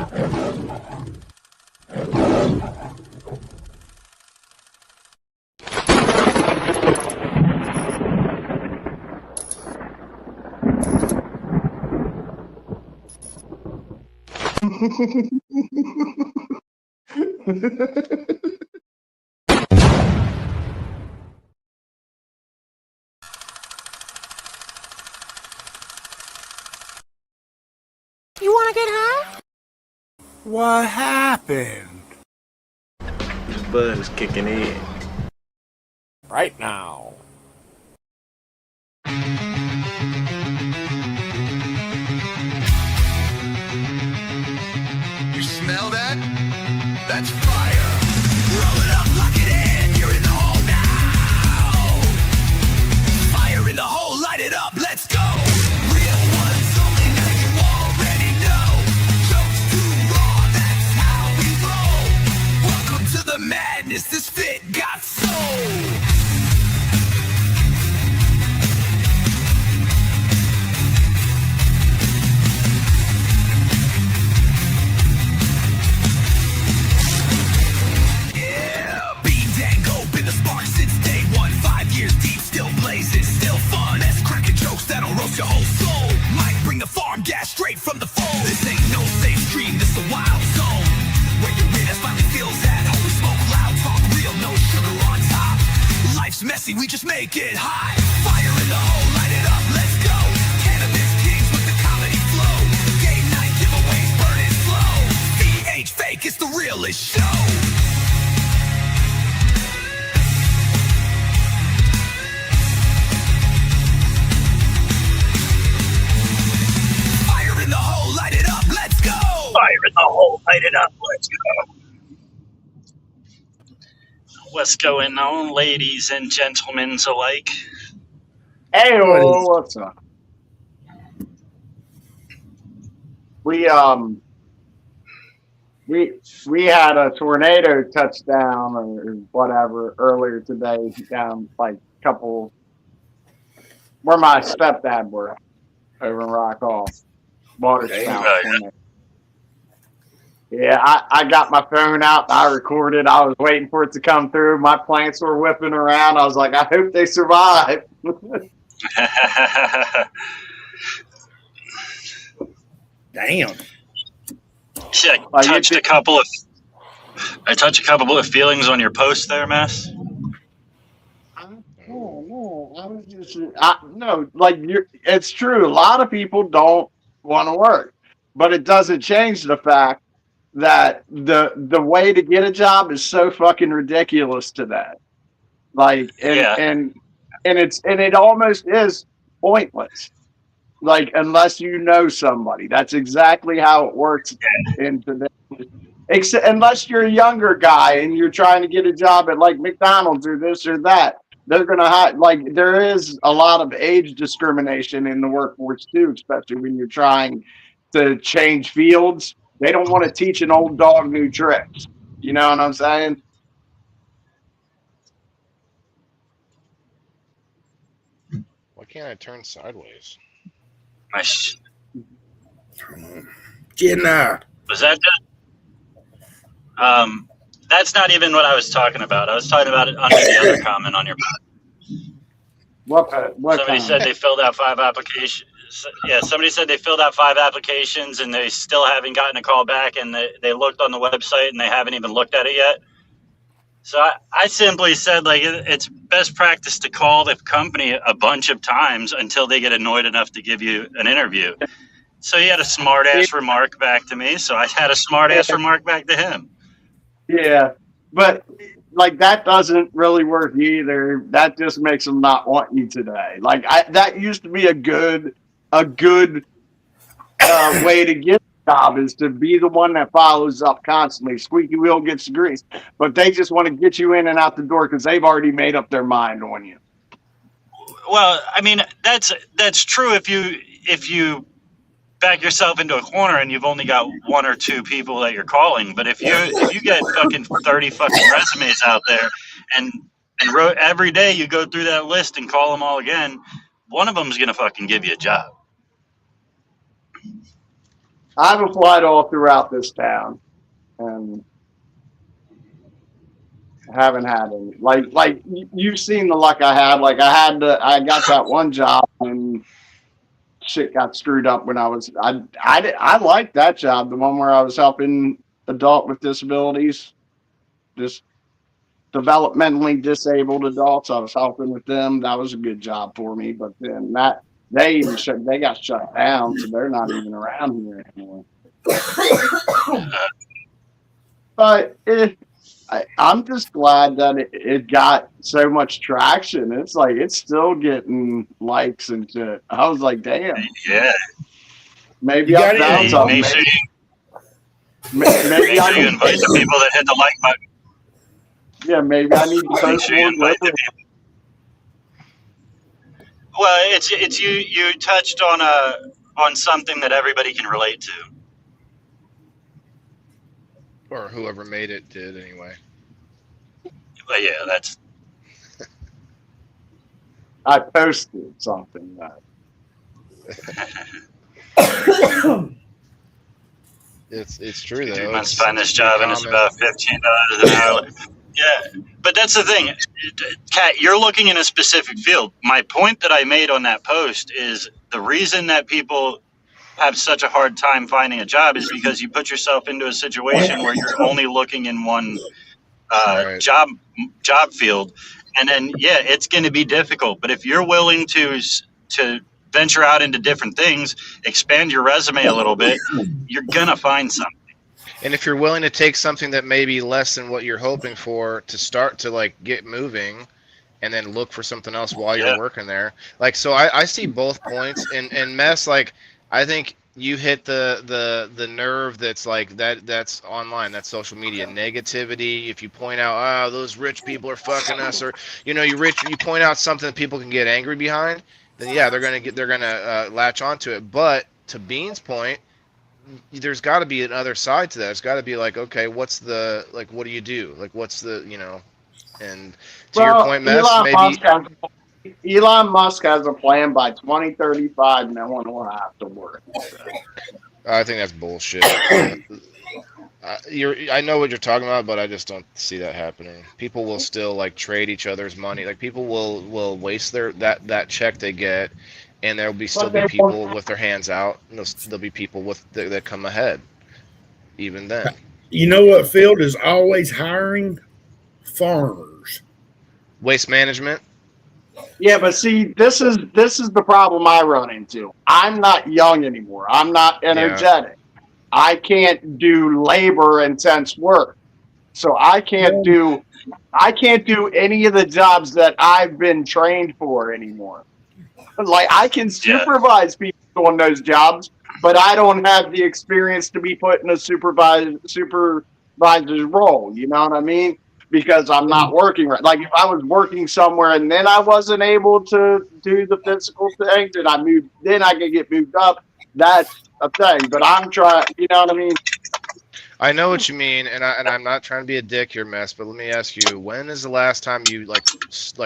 You wanna get high? What happened? This bud is kicking in. Right now. You smell that? That's fire. Roll it up, lock it in. You're in the hole now. Fire in the hole, light it up, let's go. Real ones only, now you already know. Jokes too raw, that's how we roll. Welcome to the madness, this fit got soul. Your whole soul might bring the farm gas straight from the phone. This ain't no safe stream, this a wild zone where your witness finally feels at home. Smoke loud, talk real, no sugar on top. Life's messy, we just make it hot. Fire in the hole, light it up, let's go. Cannabis kings with the comedy flow. Game night giveaways, burning slow. VH fake, it's the realest show. Fire in the hole, light it up, let's go. What's going on, ladies and gentlemen alike? Hey, what's up? We had a tornado touchdown or whatever earlier today down like a couple where my stepdad were over in Rock Hall. Water spout. Yeah, I got my phone out. I recorded. I was waiting for it to come through. My plants were whipping around. I was like, I hope they survive. Damn. Yeah, I touched a couple of feelings on your post there, Mess. No, I was just no, like it's true. A lot of people don't want to work, but it doesn't change the fact that the way to get a job is so fucking ridiculous today. Like and it almost is pointless. Like unless you know somebody. That's exactly how it works in today. Except unless you're a younger guy and you're trying to get a job at like McDonald's or this or that. They're gonna have like there is a lot of age discrimination in the workforce too, especially when you're trying to change fields. They don't want to teach an old dog new tricks. You know what I'm saying? Why can't I turn sideways? Get out. Was that just? That's not even what I was talking about. I was talking about it under the other comment on your post. What Somebody comment? said they filled out 5 applications. Yeah, somebody said they filled out 5 applications and they still haven't gotten a call back, and they looked on the website and they haven't even looked at it yet. So I simply said, like, it's best practice to call the company a bunch of times until they get annoyed enough to give you an interview. So he had a smart-ass remark back to me, so I had a smart-ass remark back to him. Yeah, but like that doesn't really work either. That just makes them not want you today. Like that used to be a good way to get a job is to be the one that follows up constantly. Squeaky wheel gets the grease, but they just want to get you in and out the door because they've already made up their mind on you. Well, I mean that's true if you back yourself into a corner and you've only got 1 or 2 people that you're calling. But if you get fucking 30 fucking resumes out there and every day you go through that list and call them all again, one of them is gonna fucking give you a job. I've applied all throughout this town, and haven't had any. Like you've seen the luck I had. Like I got that one job and shit got screwed up when I liked that job, the one where I was helping adult with disabilities, just developmentally disabled adults. I was helping with them. That was a good job for me. But then they got shut down, so they're not even around here anymore. But I'm just glad that it got so much traction. It's like it's still getting likes and shit. I was like, damn, Yeah. maybe You I got found it. something. Make sure Maybe make I sure you need invite the people that hit the like button. maybe I need to Make post sure you more invite the liberal. people. Well, it's you touched on something that everybody can relate to. Or whoever made it did anyway. But yeah, that's I posted something that It's true though. you must It's find this job and it's common. about $15 an hour. Yeah, but that's the thing, Kat. You're looking in a specific field. My point that I made on that post is the reason that people have such a hard time finding a job is because you put yourself into a situation where you're only looking in one Right. job field, and then yeah, it's going to be difficult. But if you're willing to venture out into different things, expand your resume a little bit, you're gonna find something. And if you're willing to take something that may be less than what you're hoping for to start to like get moving and then look for something else while Yeah. you're working there. Like, so I see both points and mess. Like, I think you hit the nerve that's like that's online, that's social media negativity. If you point out, oh, those rich people are fucking us, or you point out something that people can get angry behind, then yeah, they're gonna latch onto it. But to Bean's point, there's got to be another side to that. It's got to be like, okay, what do you do? Like, what's the, and to your point, Mess, maybe. Elon Musk has a plan by 2035. No one will have to work. I think that's bullshit. I know what you're talking about, but I just don't see that happening. People will still like trade each other's money. Like people will waste that check they get, and there'll still be people with their hands out. And there'll be people that come ahead, even then. You know what field is always hiring? Farmers. Waste management. Yeah, but see, this is the problem I run into. I'm not young anymore. I'm not energetic. I can't do labor intense work. So I can't do any of the jobs that I've been trained for anymore. Like I can supervise people on those jobs, but I don't have the experience to be put in a supervisor's role. You know what I mean? Because I'm not working right. Like if I was working somewhere and then I wasn't able to do the physical things, and then I could get moved up. That's a thing. But I'm trying. You know what I mean? I know what you mean, and I'm not trying to be a dick here, Mess. But let me ask you: when is the last time you like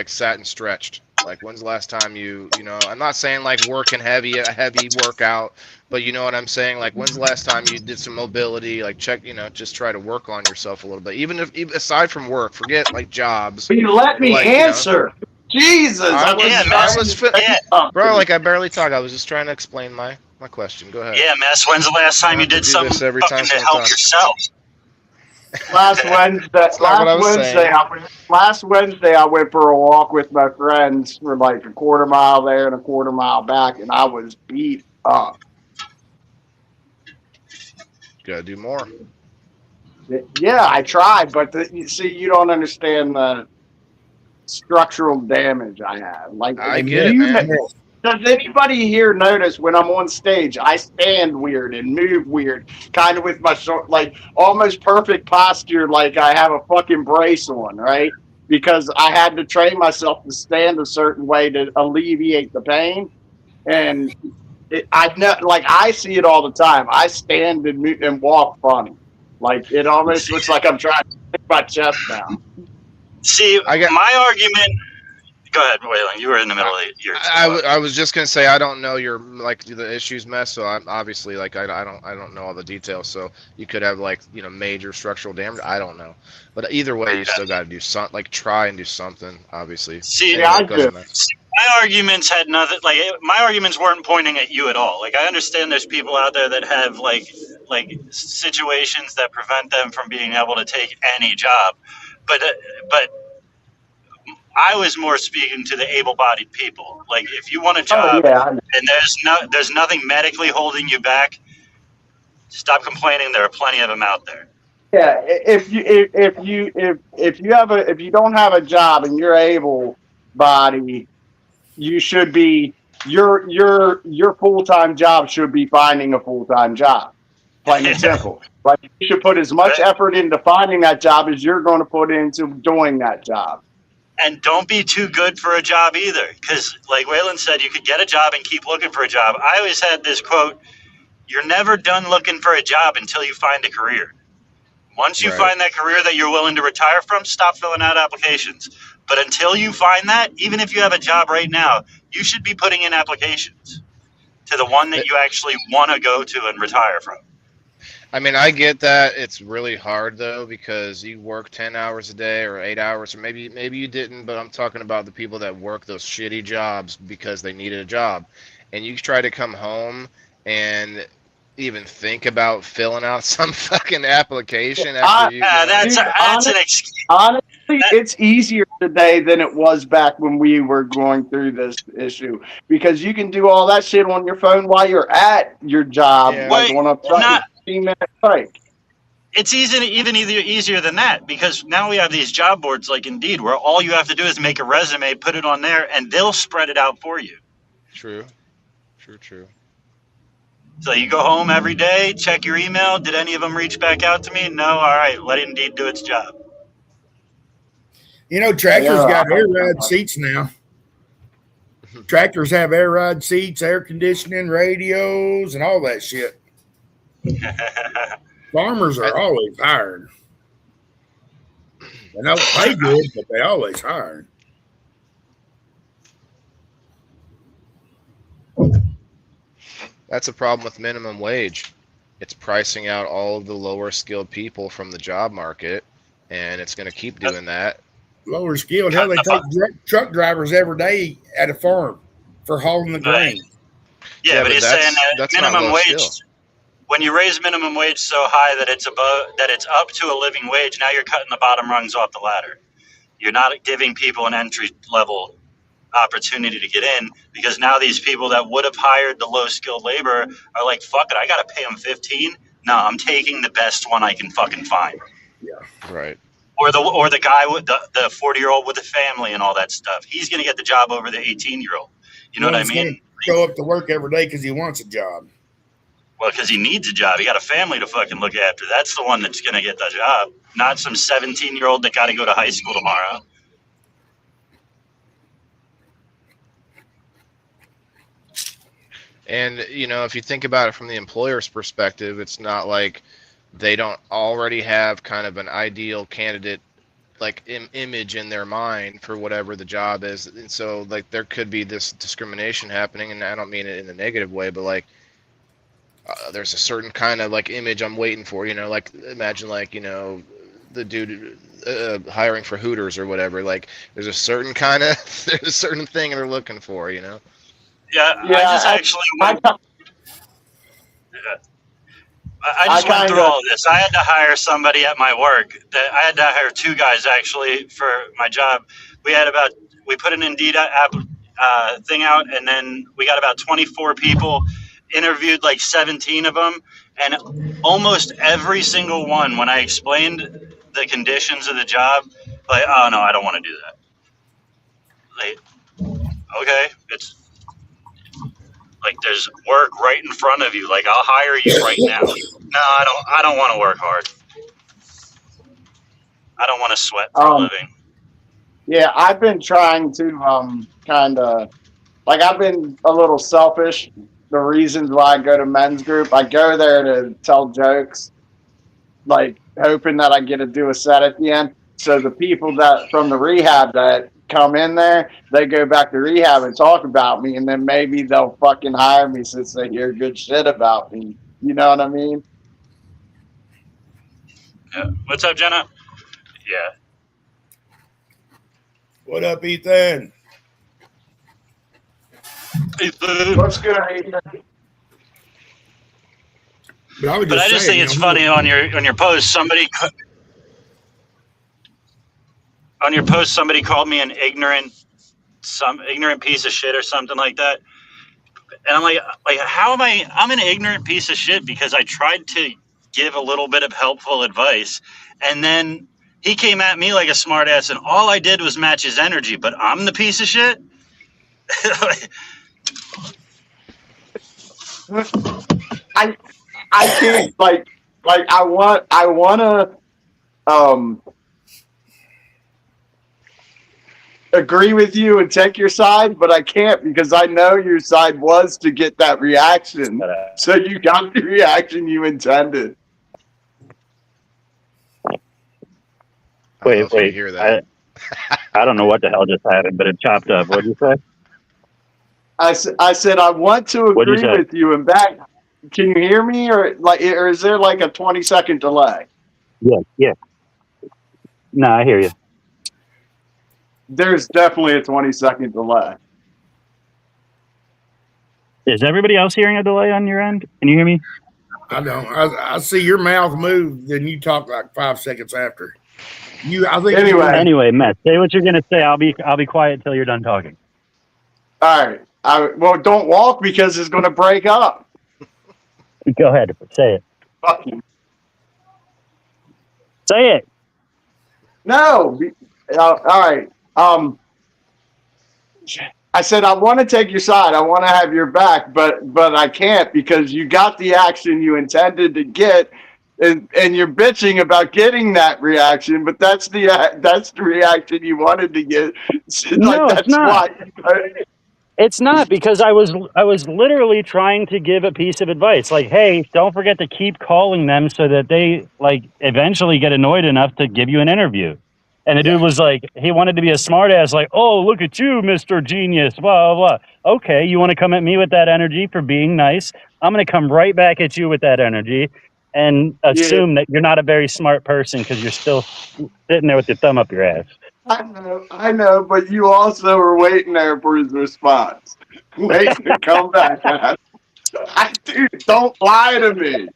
sat and stretched? Like when's the last time you I'm not saying like working a heavy workout, but you know what I'm saying. Like when's the last time you did some mobility? Like check, just try to work on yourself a little bit. Even aside from work, forget like jobs. But you let me answer. Jesus, bro. Like I barely talk. I was just trying to explain my question. Go ahead. Yeah, Mess. When's the last time you did something every time to help yourself? Last Wednesday, I went for a walk with my friends for like a quarter mile there and a quarter mile back, and I was beat up. Gotta do more. Yeah, I tried, but you don't understand the structural damage I have. Like, I get it, man. Does anybody here notice when I'm on stage, I stand weird and move weird, kind of with my like almost perfect posture, like I have a fucking brace on, right? Because I had to train myself to stand a certain way to alleviate the pain, and I see it all the time. I stand and walk funny, like it almost looks like I'm trying to take my chest down. See, my argument. Go ahead, Waylon. You were in the middle of your. I was just gonna say I don't know your like the issues, Mess. So I'm obviously like I don't know all the details. So you could have like major structural damage. I don't know, but either way, you still got to do something. Like try and do something. Obviously. See, Anyway, I go ahead, do. Mess. my arguments had nothing. Like my arguments weren't pointing at you at all. Like I understand there's people out there that have like situations that prevent them from being able to take any job, but I was more speaking to the able-bodied people. Like, if you want a Oh job yeah, I know. and there's nothing medically holding you back, stop complaining. There are plenty of them out there. Yeah, if you don't have a job and you're able body, you should be your full time job should be finding a full time job. Plain and simple. Like you should put as much effort into finding that job as you're going to put into doing that job. And don't be too good for a job either, because like Waylon said, you could get a job and keep looking for a job. I always had this quote: "You're never done looking for a job until you find a career." Once you find that career that you're willing to retire from, stop filling out applications. But until you find that, even if you have a job right now, you should be putting in applications to the one that you actually want to go to and retire from. I mean, I get that it's really hard though because you work 10 hours a day or 8 hours, or maybe you didn't, but I'm talking about the people that work those shitty jobs because they needed a job, and you try to come home and even think about filling out some fucking application after That's an excuse. Honestly, it's easier today than it was back when we were going through this issue because you can do all that shit on your phone while you're at your job, Yeah. like on a 15-minute break. It's easier than that because now we have these job boards like Indeed where all you have to do is make a resume, put it on there, and they'll spread it out for you. True. So you go home every day, check your email. Did any of them reach back out to me? No. All right, let Indeed do its job. Tractors got air ride seats now. Tractors have air ride seats, air conditioning, radios, and all that shit. Farmers are always hiring. They don't pay good, but they always hiring. That's a problem with minimum wage. It's pricing out all of the lower skilled people from the job market, and it's going to keep doing that. Lower skilled. Hell, they take truck drivers every day at a farm for hauling the grain. Yeah, but he's saying that minimum wage. Skill. When you raise minimum wage so high that it's up to a living wage, now you're cutting the bottom rungs off the ladder. You're not giving people an entry level opportunity to get in because now these people that would have hired the low skilled labor are like, fuck it, I gotta pay them 15. No, I'm taking the best one I can fucking find. Yeah, right. Or the guy with the 40-year-old with a family and all that stuff. He's gonna get the job over the 18-year-old. You know what I mean? Go up to work every day because he wants a job. Well, because he needs a job. He got a family to fucking look after. That's the one that's gonna get the job, not some 17-year-old that got to go to high school tomorrow. And, if you think about it from the employer's perspective, it's not like they don't already have kind of an ideal candidate, like image in their mind for whatever the job is. And so, like, there could be this discrimination happening, and I don't mean it in a negative way, but, like, there's a certain kind of, like, image I'm waiting for, like, imagine, like, the dude hiring for Hooters or whatever. Like, there's a certain there's a certain thing they're looking for, Yeah, I just actually went. I just went through all of this. I had to hire somebody at my work. I had to hire two guys actually for my job. We put an Indeed thing out, and then we got about 24 people. Interviewed like 17 of them, and almost every single one, when I explained the conditions of the job, like, oh no, I don't want to do that. Like, okay, it's. Like there's work right in front of you. Like I'll hire you right now. No, I don't want to work hard. I don't want to sweat for a living. Yeah, I've been trying to kind of like I've been a little selfish. The reasons why I go to men's group, I go there to tell jokes, like hoping that I get to do a set at the end. So the people that from the rehab that come in there, they go back to rehab and talk about me, and then maybe they'll fucking hire me since they hear good shit about me. You know what I mean? Yeah. What's up, Jenna? Yeah. What up, Ethan? Ethan. What's good? But I was But I just saying, think it's funny on your post. Somebody called me an ignorant piece of shit or something like that. And I'm like how am I? I'm an ignorant piece of shit because I tried to give a little bit of helpful advice, and then he came at me like a smartass, and all I did was match his energy. But I'm the piece of shit. I can't I wanna agree with you and take your side, but I can't because I know your side was to get that reaction. So you got the reaction you intended. Wait. Hear that. I don't know what the hell just happened, but it chopped up. What did you say? I said I want to What'd you agree say? with you and back. Can you hear me, or is there like a 20-second delay? Yeah. No, I hear you. There's definitely a 20-second delay. Is everybody else hearing a delay on your end? Can you hear me? I don't. I see your mouth move, then you talk like 5 seconds after. I think. Anyway, Matt, say what you're gonna say. I'll be quiet until you're done talking. All right. Well, don't walk because it's going to break up. Go ahead, say it. Fuck you. Say it. No. All right. I said I want to take your side. I want to have your back, but I can't because you got the action you intended to get, and you're bitching about getting that reaction. But that's the reaction you wanted to get. No, it's not. It's not, because I was literally trying to give a piece of advice, like, hey, don't forget to keep calling them so that they eventually get annoyed enough to give you an interview. And the dude was like, he wanted to be a smartass, like, oh, look at you, Mr. Genius, blah, blah, blah. Okay, you want to come at me with that energy for being nice? I'm going to come right back at you with that energy and assume that you're not a very smart person because you're still sitting there with your thumb up your ass. I know, but you also were waiting there for his response, waiting to come back. Dude, don't lie to me.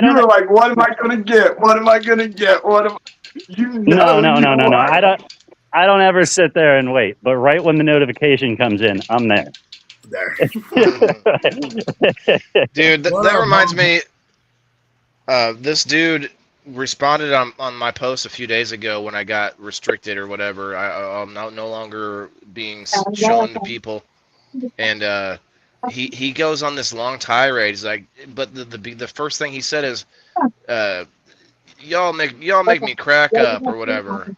You were like, "What am I gonna get? What am I gonna get? What am?" No. I don't ever sit there and wait. But right when the notification comes in, I'm there. Dude, that reminds me. This dude responded on my post a few days ago when I got restricted or whatever. I'm no longer being shown to people, and he goes on this long tirade. He's like, but the first thing he said is, y'all make me crack up or whatever,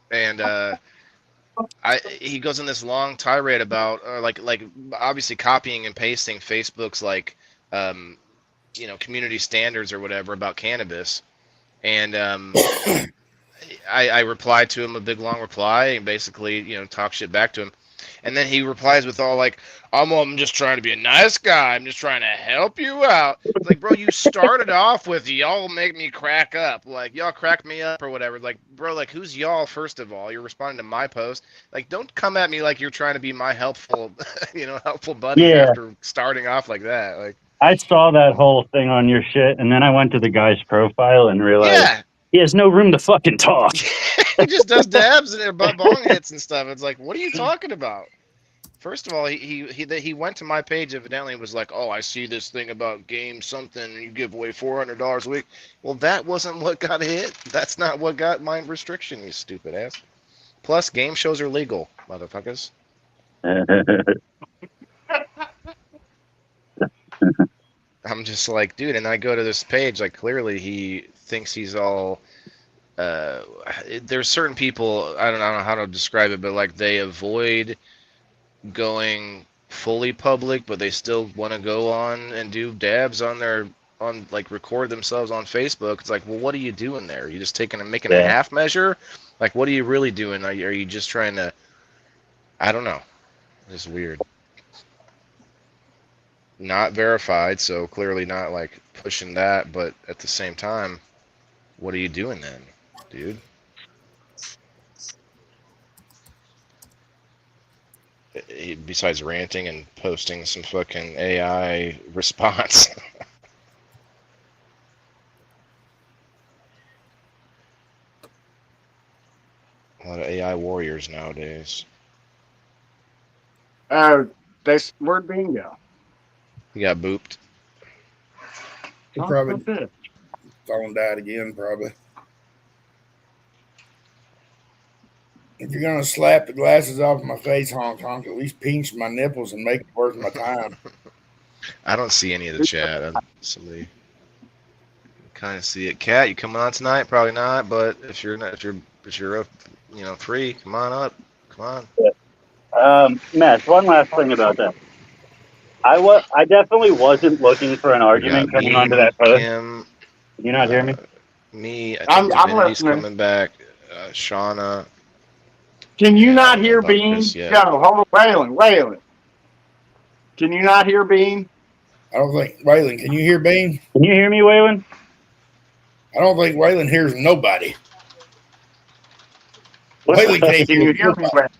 and he goes on this long tirade about like obviously copying and pasting Facebook's community standards or whatever about cannabis. And I replied to him a big long reply and basically, talk shit back to him. And then he replies with all like, I'm just trying to be a nice guy. I'm just trying to help you out. It's like, bro, you started off with y'all make me crack up. Like, y'all crack me up or whatever. Like, bro, like, who's y'all, first of all? You're responding to my post. Like, don't come at me like you're trying to be my helpful, helpful buddy after starting off like that. Like, I saw that whole thing on your shit, and then I went to the guy's profile and realized he has no room to fucking talk. He just does dabs and bong hits and stuff. It's like, what are you talking about? First of all, he went to my page evidently and was like, oh, I see this thing about game something, and you give away $400 a week. Well, that wasn't what got hit. That's not what got my restriction, you stupid ass. Plus, game shows are legal, motherfuckers. I'm just like, dude, and I go to this page, like, clearly he thinks he's all, there's certain people, I don't know how to describe it, but like they avoid going fully public, but they still want to go on and do dabs like record themselves on Facebook. It's like, well, what are you doing there? You just making a half measure, Like, what are you really doing? Are you just trying to? I don't know. It's weird. Not verified, so clearly not like pushing that. But at the same time, what are you doing then, dude? Besides ranting and posting some fucking AI response. A lot of AI warriors nowadays. Where'd Bean go? He got booped. He Son probably of a bitch. phone died again, probably. If you're gonna slap the glasses off my face, honk honk, at least pinch my nipples and make it worth my time. I don't see any of the chat. Somebody kind of see it. Cat, you coming on tonight? Probably not. But if you're not, if you're free, come on up. Come on. Matt, one last thing about that. I definitely wasn't looking for an We argument got coming me, onto that post. Kim, Can you not hear me? me. I I'm think Divinity's listening. coming back. Shauna. Can you I not don't know hear about Bean? Chris yet. Go, hold on, Waylon. Can you not hear Bean? I don't think Waylon. Can you hear Bean? Can you hear me, Waylon? I don't think Waylon hears nobody. What the Waylon fuck? can't Can hear you hear me? nobody.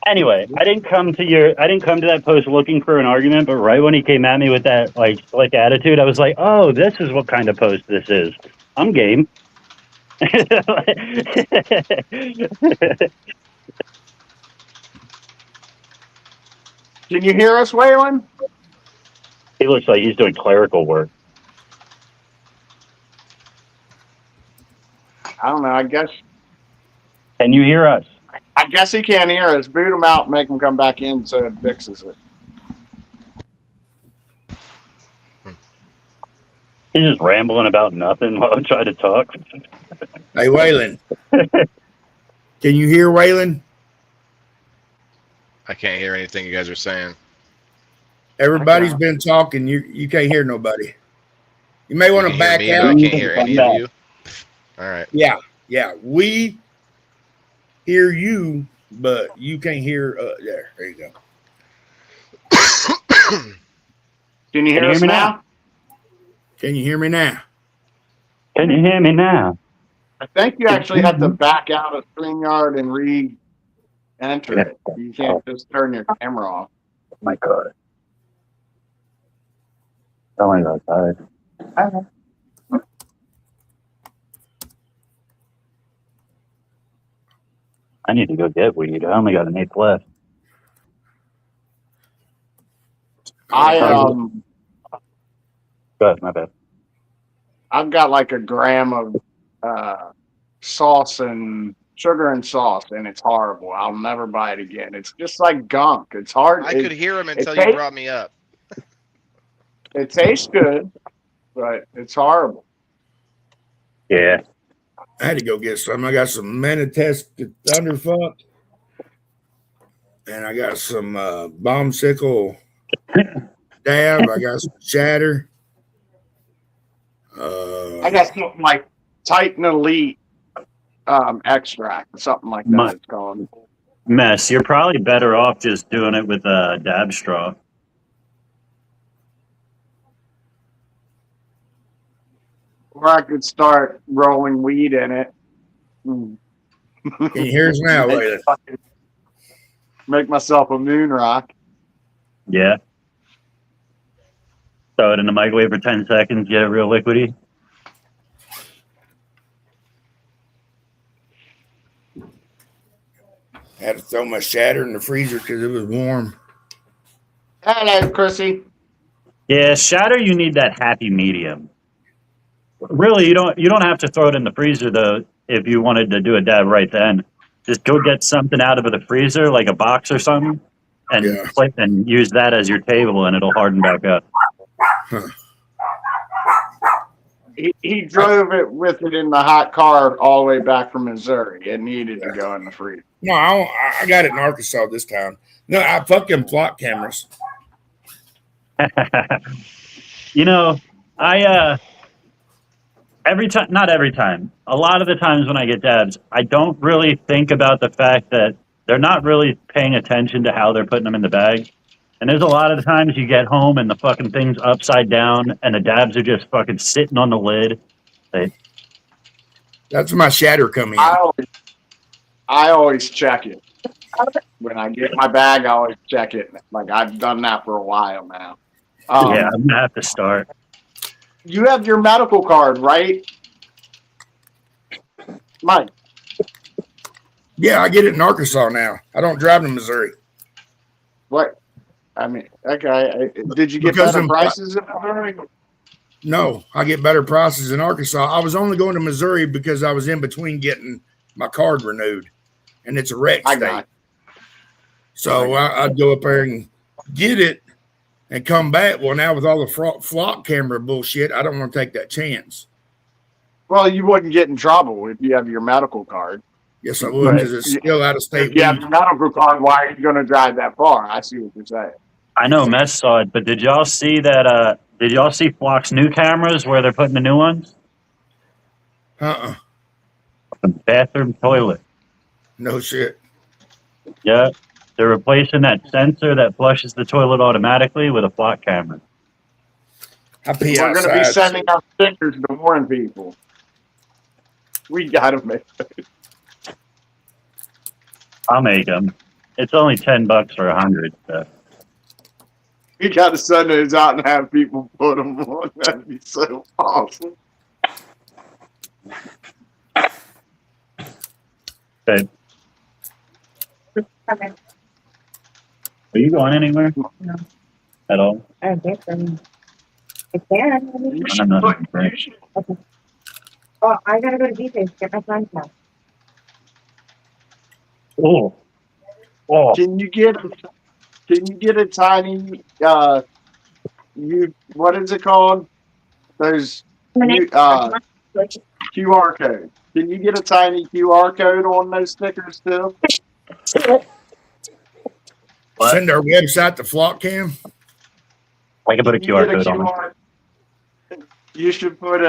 Anyway, I didn't come to that post looking for an argument, but right when he came at me with that like slick attitude, I was like, "Oh, this is what kind of post this is. I'm game." Can you hear us, Waylon? He looks like he's doing clerical work. I don't know. I guess Can you hear us? he can't hear us. Boot him out and make him come back in so it fixes it. He's just rambling about nothing while I'm trying to talk. Hey, Waylon. Can you hear Waylon? I can't hear anything you guys are saying. Everybody's been talking. You can't hear nobody. You may want to You can back hear me, but out. I can't hear any of you. All right. Yeah. We hear you, but you can't hear. There you go. Can you hear us now? Can you hear me now? Can you hear me now? I think you actually have to back out of StreamYard and re-enter it. You can't just turn your camera off. Oh my God. Oh my God, sorry. I need to go get weed. I only got an eighth left. Go ahead, my bad. I've got like a gram of sauce and sugar and sauce, and it's horrible. I'll never buy it again. It's just like gunk. It's hard. I could hear him until you brought me up. It tastes good, but it's horrible. Yeah. I had to go get some. I got some Manitest Thunderfuck, and I got some Bombsicle Dab. I got some Shatter. I got something like Titan Elite extract, something like that. It's called. Mess. You're probably better off just doing it with a dab straw. Or I could start rolling weed in it. Can you hear us now, Waylon? Make myself a moon rock. Yeah. Throw it in the microwave for 10 seconds, get it real liquidy. I had to throw my Shatter in the freezer because it was warm. Hello, Chrissy. Yeah, shatter, you need that happy medium. Really, you don't have to throw it in the freezer though if you wanted to do a dab right then. Just go get something out of the freezer, like a box or something, and use that as your table, and it'll harden back up. Huh. He drove it with it in the hot car all the way back from Missouri. It needed to go in the freezer. No, I got it in Arkansas this time. No, I fucking flock cameras. You know, every time, not every time, a lot of the times when I get dabs, I don't really think about the fact that they're not really paying attention to how they're putting them in the bag. And there's a lot of the times you get home and the fucking thing's upside down and the dabs are just fucking sitting on the lid. That's my shatter come in. I always check it. When I get my bag, I always check it. Like, I've done that for a while now. Yeah, I'm gonna have to start. You have your medical card, right, Mike? Yeah, I get it in Arkansas now. I don't drive to Missouri. What? I mean, okay. Did you get Because better in- prices in Missouri? No, I get better prices in Arkansas. I was only going to Missouri because I was in between getting my card renewed, and it's a rec I state. got it. So I'd go up there and get it and come back. Well, now with all the flock camera bullshit, I don't want to take that chance. Well, you wouldn't get in trouble if you have your medical card. Yes, I would, because it's still out of state. If you have your medical card, why are you going to drive that far? I see what you're saying. I know Mess saw it, but did y'all see that? Did y'all see Flock's new cameras where they're putting the new ones? Bathroom toilet. No shit. Yeah, they're replacing that sensor that flushes the toilet automatically with a Flock camera. I pee We're going to be outside. sending out stickers to warn people. We got to make it. I'll make them. It's only $10 for 100. So. We got to send those out and have people put them on. That'd be so awesome. Okay. Okay. Are you going anywhere? No. At all? I guess I can. You I'm should not put, afraid. you should, Oh, I gotta go to BJ's to get my friend's house. Oh. Oh. can you get a tiny what is it called? Those QR code. Can you get a tiny QR code on those stickers too? What? Send our website to Flock Cam. I can put a Can you QR get code on it. You should put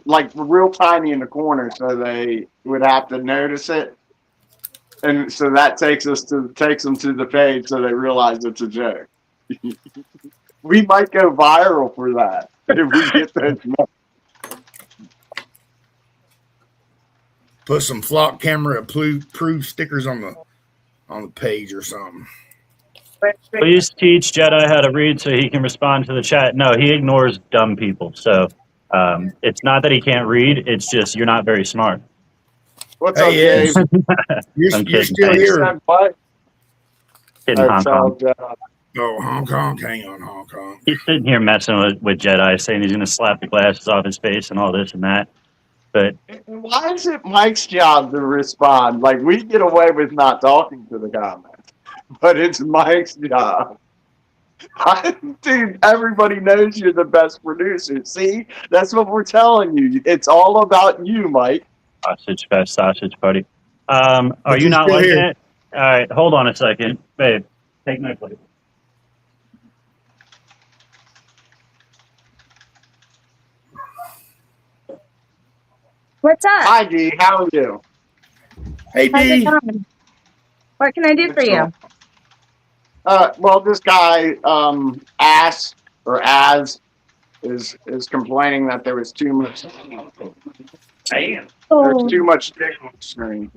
like real tiny in the corner so they would have to notice it. And so that takes them to the page so they realize it's a joke. We might go viral for that if we get those. Put some Flock camera approved stickers on the page or something. Please teach Jedi how to read so he can respond to the chat. No, he ignores dumb people. So it's not that he can't read. It's just you're not very smart. What's Hey, up, Dave? You're still here. What? Kidding, Hong Kong. Oh, Hong Kong. Hang on, Hong Kong. He's sitting here messing with Jedi, saying he's going to slap the glasses off his face and all this and that. But Why is it Mike's job to respond? Like, we get away with not talking to the comments, but it's Mike's job. Dude, everybody knows you're the best producer. See? That's what we're telling you. It's all about you, Mike. sausage fest, sausage party. Are But you you're not still liking here. it? All right, hold on a second. Babe, take my plate. What's up? Hi, Dee. How are you? Hey, How's it D. going? What can I do for you? Well, this guy, Ass or Az, is complaining that there was too much. Damn. There's too much dick on the screen.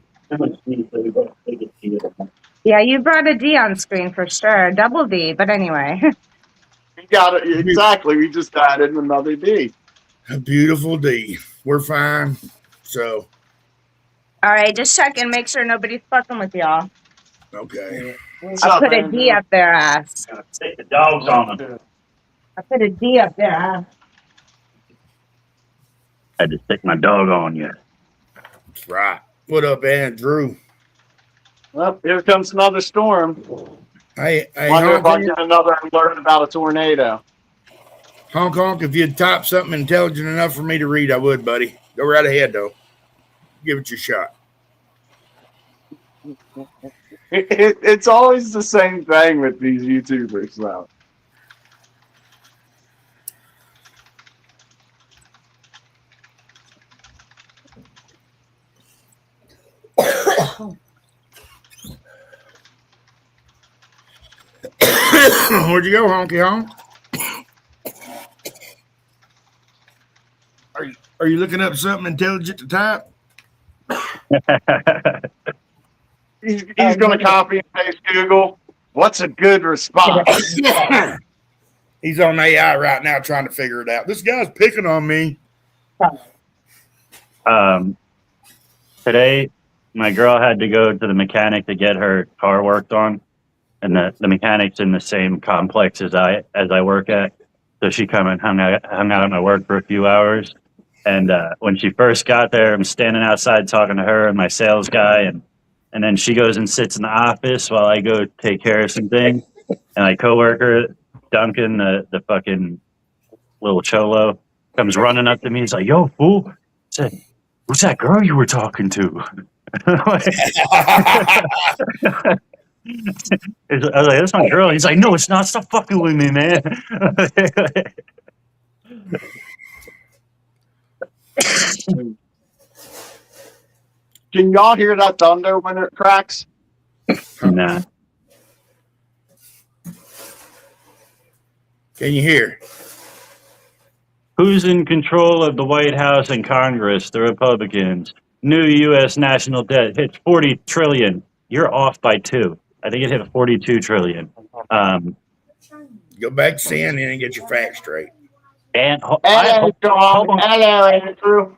Yeah, you brought a D on screen for sure. Double D, but anyway. We got it exactly. We just added another D. A beautiful D. We're fine. So, All right, just check and make sure nobody's fucking with y'all. okay. What's I up, put a Andrew? D up their ass. Take the dogs on them. I put a D up their ass. I had to stick my dog on you. That's right. What up, Andrew? Well, here comes another storm. Hey, Wonder if I Hong get another alert about a tornado. Kong, if you'd type something intelligent enough for me to read, I would, buddy. Go right ahead, though. Give it your shot. It's always the same thing with these YouTubers, though. Where'd you go, honky honk? Are you looking up something intelligent to type? He's going to copy and paste Google. What's a good response? He's on AI right now trying to figure it out. This guy's picking on me. Today, my girl had to go to the mechanic to get her car worked on, and the mechanic's in the same complex as I work at. So she come and hung out at my work for a few hours. And when she first got there, I'm standing outside talking to her and my sales guy, and then she goes and sits in the office while I go take care of some things. And my coworker, Duncan, the fucking little cholo, comes running up to me. He's like, "Yo, fool!" Said, "Who's that girl you were talking to?" I was like, "That's my girl." He's like, "No, it's not. Stop fucking with me, man." Can y'all hear that thunder when it cracks? Nah. Can you hear? Who's in control of the White House and Congress? The Republicans. New U.S. national debt hits 40 trillion. You're off by 2. I think it hit 42 trillion. Go back to CNN and get your facts straight. And Hello, Andrew.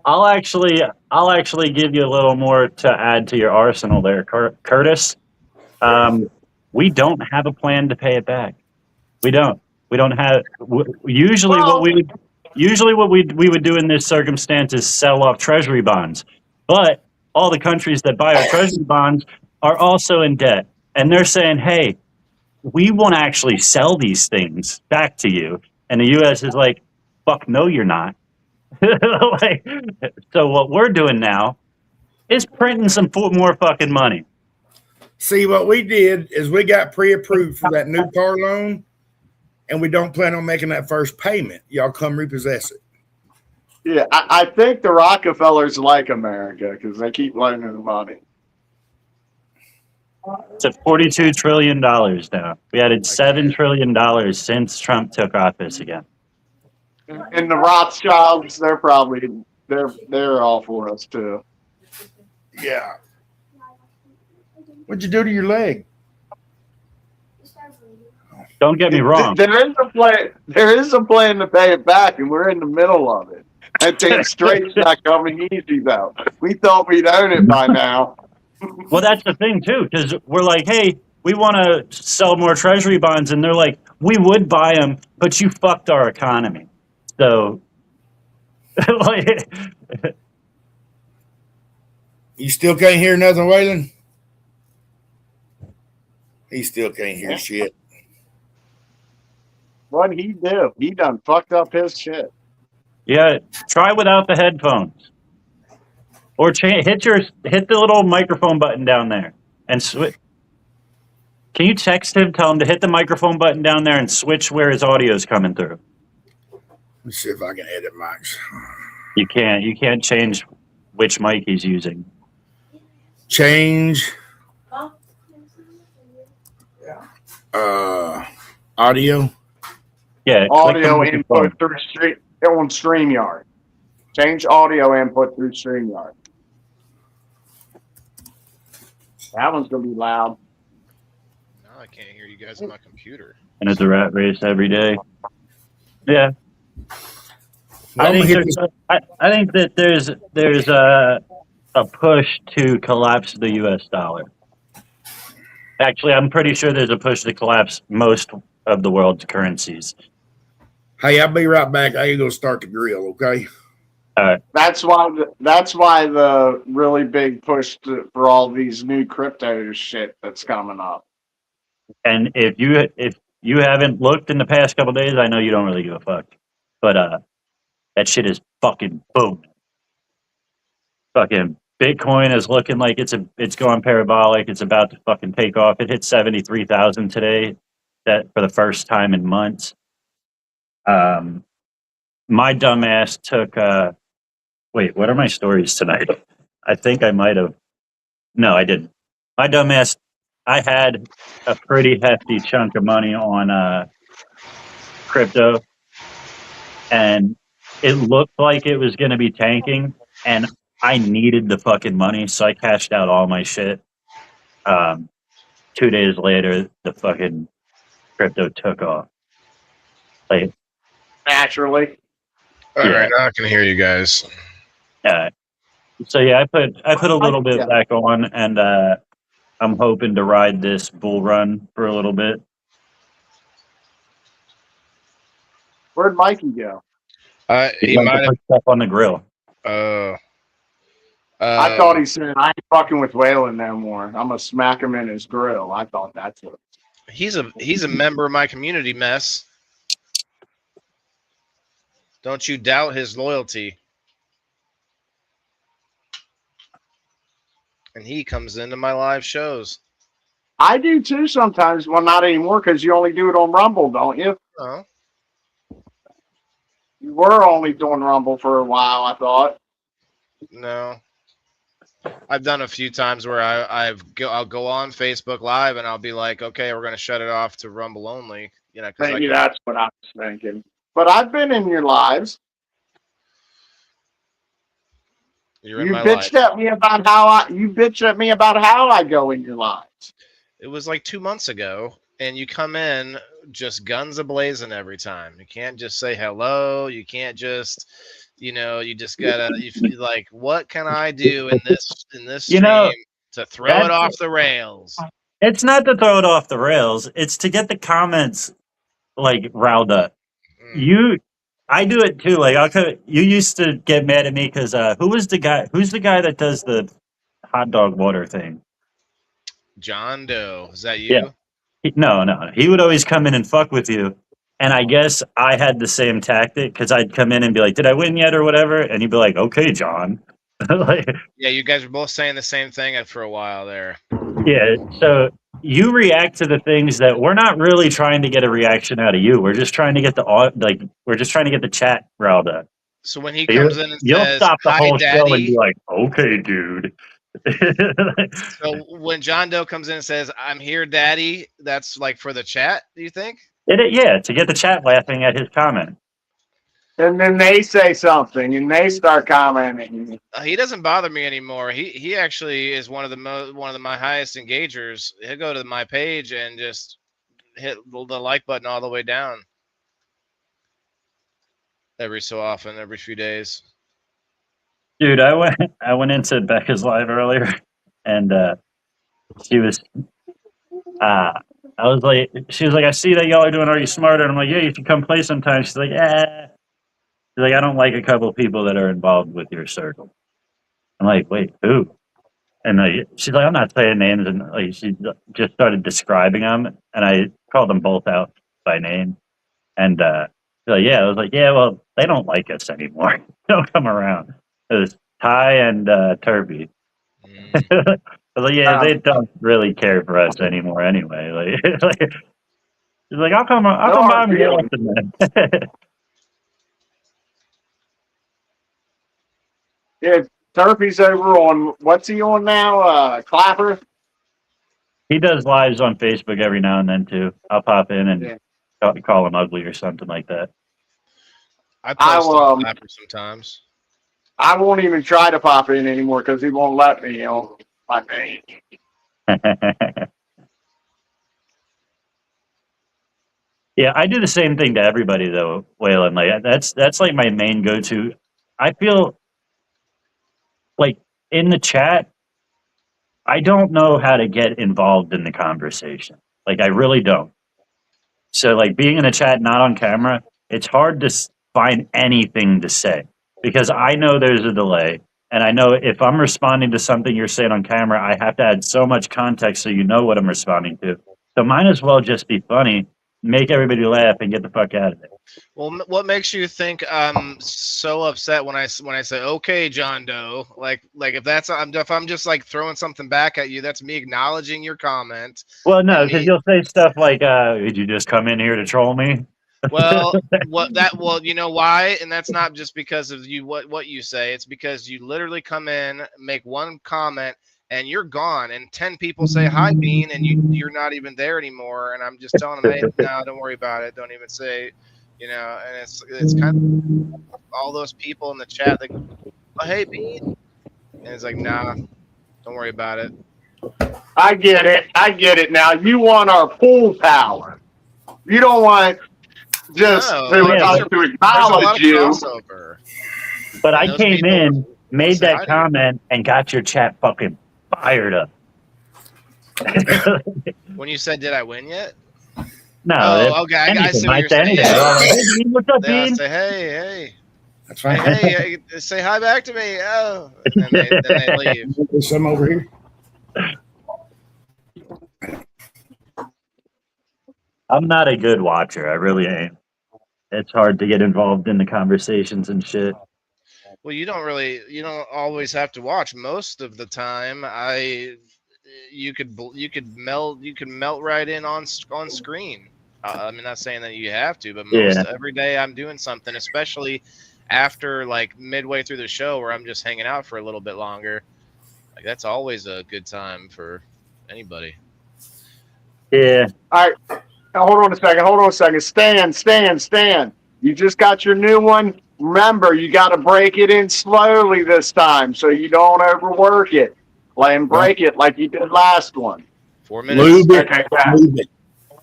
I'll actually give you a little more to add to your arsenal there, Curtis. We don't have a plan to pay it back. We don't. We don't have. Usually, what we would do in this circumstance is sell off treasury bonds. But all the countries that buy our treasury bonds are also in debt, and they're saying, "Hey, we want to actually sell these things back to you." And the U.S. is like, "Fuck no, you're not." Like, so what we're doing now is printing some more fucking money. See, what we did is we got pre-approved for that new car loan, and we don't plan on making that first payment. Y'all come repossess it. Yeah, I think the Rockefellers like America because they keep loaning the money. It's at $42 trillion now. We added $7 trillion since Trump took office again. And the Rothschilds, they're all for us too. Yeah. What'd you do to your leg? Don't get me wrong. There is a plan. There is a plan to pay it back, and we're in the middle of it. I think straight's not coming easy though. We thought we'd own it by now. Well, that's the thing too, because we're like, hey, we want to sell more treasury bonds, and they're like, we would buy them, but you fucked our economy. So, like, You still can't hear nothing, Waylon? He still can't hear shit. What'd he do? He done fucked up his shit. yeah, try without the headphones, or hit the little microphone button down there and switch. Can you text him? Tell him to hit the microphone button down there and switch where his audio is coming through. Let's see if I can edit mics. You can't. You can't change which mic he's using. Change audio. Yeah, Audio input through StreamYard. Change audio input through StreamYard. That one's gonna be loud. Now I can't hear you guys on my computer. And it's a rat race every day. Yeah. Well, I think that there's a push to collapse the U.S. dollar. Actually, I'm pretty sure there's a push to collapse most of the world's currencies. Hey, I'll be right back. I gotta go start the grill, okay? All right. That's why the really big push for all these new crypto shit that's coming up. And if you haven't looked in the past couple days, I know you don't really give a fuck. But that shit is fucking boom. Fucking Bitcoin is looking like it's going parabolic. It's about to fucking take off. It hit 73,000 today. That for the first time in months. My dumbass took. Wait, what are my stories tonight? I think I might have No, I didn't. My dumbass. I had a pretty hefty chunk of money on crypto, and it looked like it was going to be tanking, and I needed the fucking money, so I cashed out all my shit. 2 days later, the fucking crypto took off. Like, Naturally. All yeah. right, now I can hear you guys. So yeah, I put a little bit Yeah. back on, and I'm hoping to ride this bull run for a little bit. Where'd Mikey go? He Went to might have. put stuff on the grill. I thought he said, I ain't fucking with Waylon no more. I'm gonna smack him in his grill. I thought that's it. He's a member of my community, Mess. Don't you doubt his loyalty. And he comes into my live shows. I do too sometimes. Well, not anymore because you only do it on Rumble, don't you? Oh. You were only doing Rumble for a while, I thought. No. I've done a few times where I'll go on Facebook Live and I'll be like, okay, we're going to shut it off to Rumble only. You know, Maybe that's what I was thinking. But I've been in your lives. You're in You my bitched life. at me about how I go in your lives. It was like 2 months ago, and you come in just guns a-blazing every time. You can't just say hello. You can't just, you just gotta. You feel like, what can I do in this stream to throw it off the rails? It's not to throw it off the rails. It's to get the comments like riled up. I do it too. Like, you used to get mad at me because who's the guy that does the hot dog water thing? John Doe, is that you? Yeah. No. He would always come in and fuck with you. And I guess I had the same tactic because I'd come in and be like, did I win yet or whatever? And he'd be like, okay, John. Yeah, you guys were both saying the same thing for a while there. Yeah, so you react to the things that we're not really trying to get a reaction out of you. We're just trying to get the chat riled up. So when he comes in and you'll says, stop the "Hi, whole Daddy," show and be like, okay, dude. So when John Doe comes in and says, "I'm here, Daddy," that's like for the chat, do you think? Yeah, to get the chat laughing at his comment. And then they say something, and they start commenting. He doesn't bother me anymore. He actually is one of my highest engagers. He'll go to my page and just hit the like button all the way down. Every so often, every few days. Dude, I went into Becca's live earlier, and she was she was like, I see that y'all are doing Are You Smarter? And I'm like, yeah, you should come play sometime. She's like, She's like, I don't like a couple of people that are involved with your circle. I'm like, wait, who? And she's like, I'm not saying names. And like, she just started describing them, and I called them both out by name. And she's like, yeah, I was like, yeah, well, they don't like us anymore. They don't come around. It was Ty and Turby. I was like, yeah, they don't really care for us anymore anyway. Like, she's like, I'll come by and get off the net. Yeah, Turpy's over on, what's he on now? Clapper? He does lives on Facebook every now and then too. I'll pop in and call him ugly or something like that. I post on Clapper sometimes. I won't even try to pop in anymore because he won't let me on my page. Yeah, I do the same thing to everybody though, Waylon. Like that's like my main go-to. I feel like in the chat, I don't know how to get involved in the conversation. Like I really don't. So like being in a chat not on camera, it's hard to find anything to say because I know there's a delay. And I know if I'm responding to something you're saying on camera, I have to add so much context so you know what I'm responding to. So might as well just be funny, make everybody laugh, and get the fuck out of it. Well, what makes you think I'm so upset when I say, "Okay, John Doe"? Like if I'm just like throwing something back at you, that's me acknowledging your comment. Well, no, because you'll say stuff like, "Did you just come in here to troll me?" Well, you know why? And that's not just because of you what you say. It's because you literally come in, make one comment, and you're gone, and 10 people say hi, Bean, and you're not even there anymore, and I'm just telling them, hey, no, don't worry about it, don't even say, you know, and it's kind of all those people in the chat that, oh, hey, Bean, and it's like, nah, don't worry about it. I get it now. You want our full power. You don't want just No, to, like, to there's a acknowledge lot of you. crossover. But And I those came people in, made say hi that to you. comment, and got your chat fucking fired up. When you said, did I win yet? No, Oh, okay. I see what you're saying. anything. Yeah. They're all like, hey, Bean, what's up, They all Bean? say, hey, That's fine. hey, say hi back to me. Oh, and then they leave. There's some over here. I'm not a good watcher. I really ain't. It's hard to get involved in the conversations and shit. Well, you don't always have to watch. Most of the time, you could melt right in on screen. I mean, not saying that you have to, but every day I'm doing something, especially after like midway through the show where I'm just hanging out for a little bit longer. Like that's always a good time for anybody. Yeah. All right. Now, hold on a second. Stan. You just got your new one. Remember, you got to break it in slowly this time so you don't overwork it. And break it like you did last one. 4 minutes. Lube it. Okay,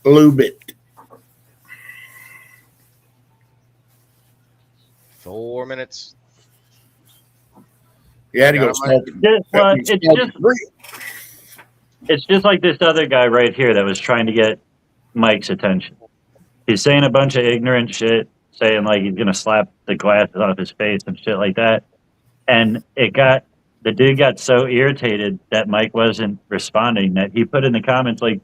Lube it. 4 minutes. You had to go smoking. It's just like this other guy right here that was trying to get Mike's attention. He's saying a bunch of ignorant shit, saying like he's gonna slap the glasses off his face and shit like that. And the dude got so irritated that Mike wasn't responding that he put in the comments like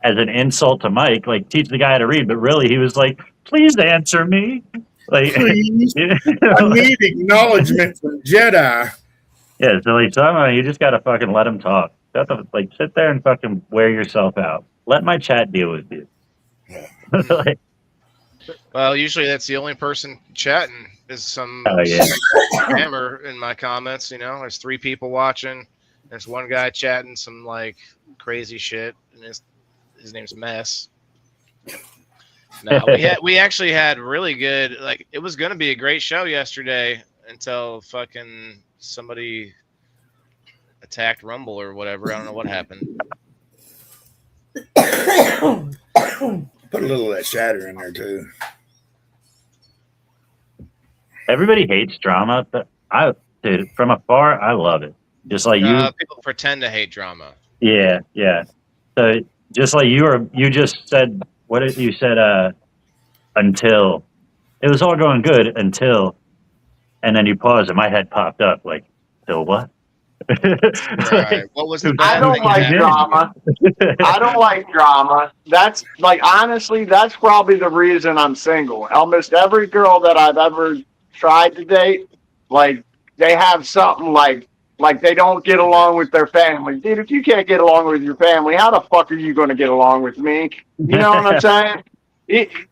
as an insult to Mike, like teach the guy how to read, but really he was like, please answer me. Like Please. I need acknowledgement from Jedi. Yeah, so like somehow you just gotta fucking let him talk. Sit there and fucking wear yourself out. Let my chat deal with you. Like, well, usually that's the only person chatting is some hammer in my comments. You know, there's 3 people watching. There's one guy chatting some like crazy shit, and his name's Mess. No, we actually had really good. Like it was gonna be a great show yesterday until fucking somebody attacked Rumble or whatever. I don't know what happened. Put a little of that shatter in there too. everybody hates drama, but dude, from afar, I love it. Just like you. People pretend to hate drama. Yeah. So just like you just said, what did you said? Until it was all going good until, and then you paused and my head popped up like, till what? Right. What was the bad I don't like drama. I don't like drama. That's like honestly, that's probably the reason I'm single. Almost every girl that I've ever tried to date, like they have something like they don't get along with their family. Dude, if you can't get along with your family, how the fuck are you going to get along with me? You know what I'm saying?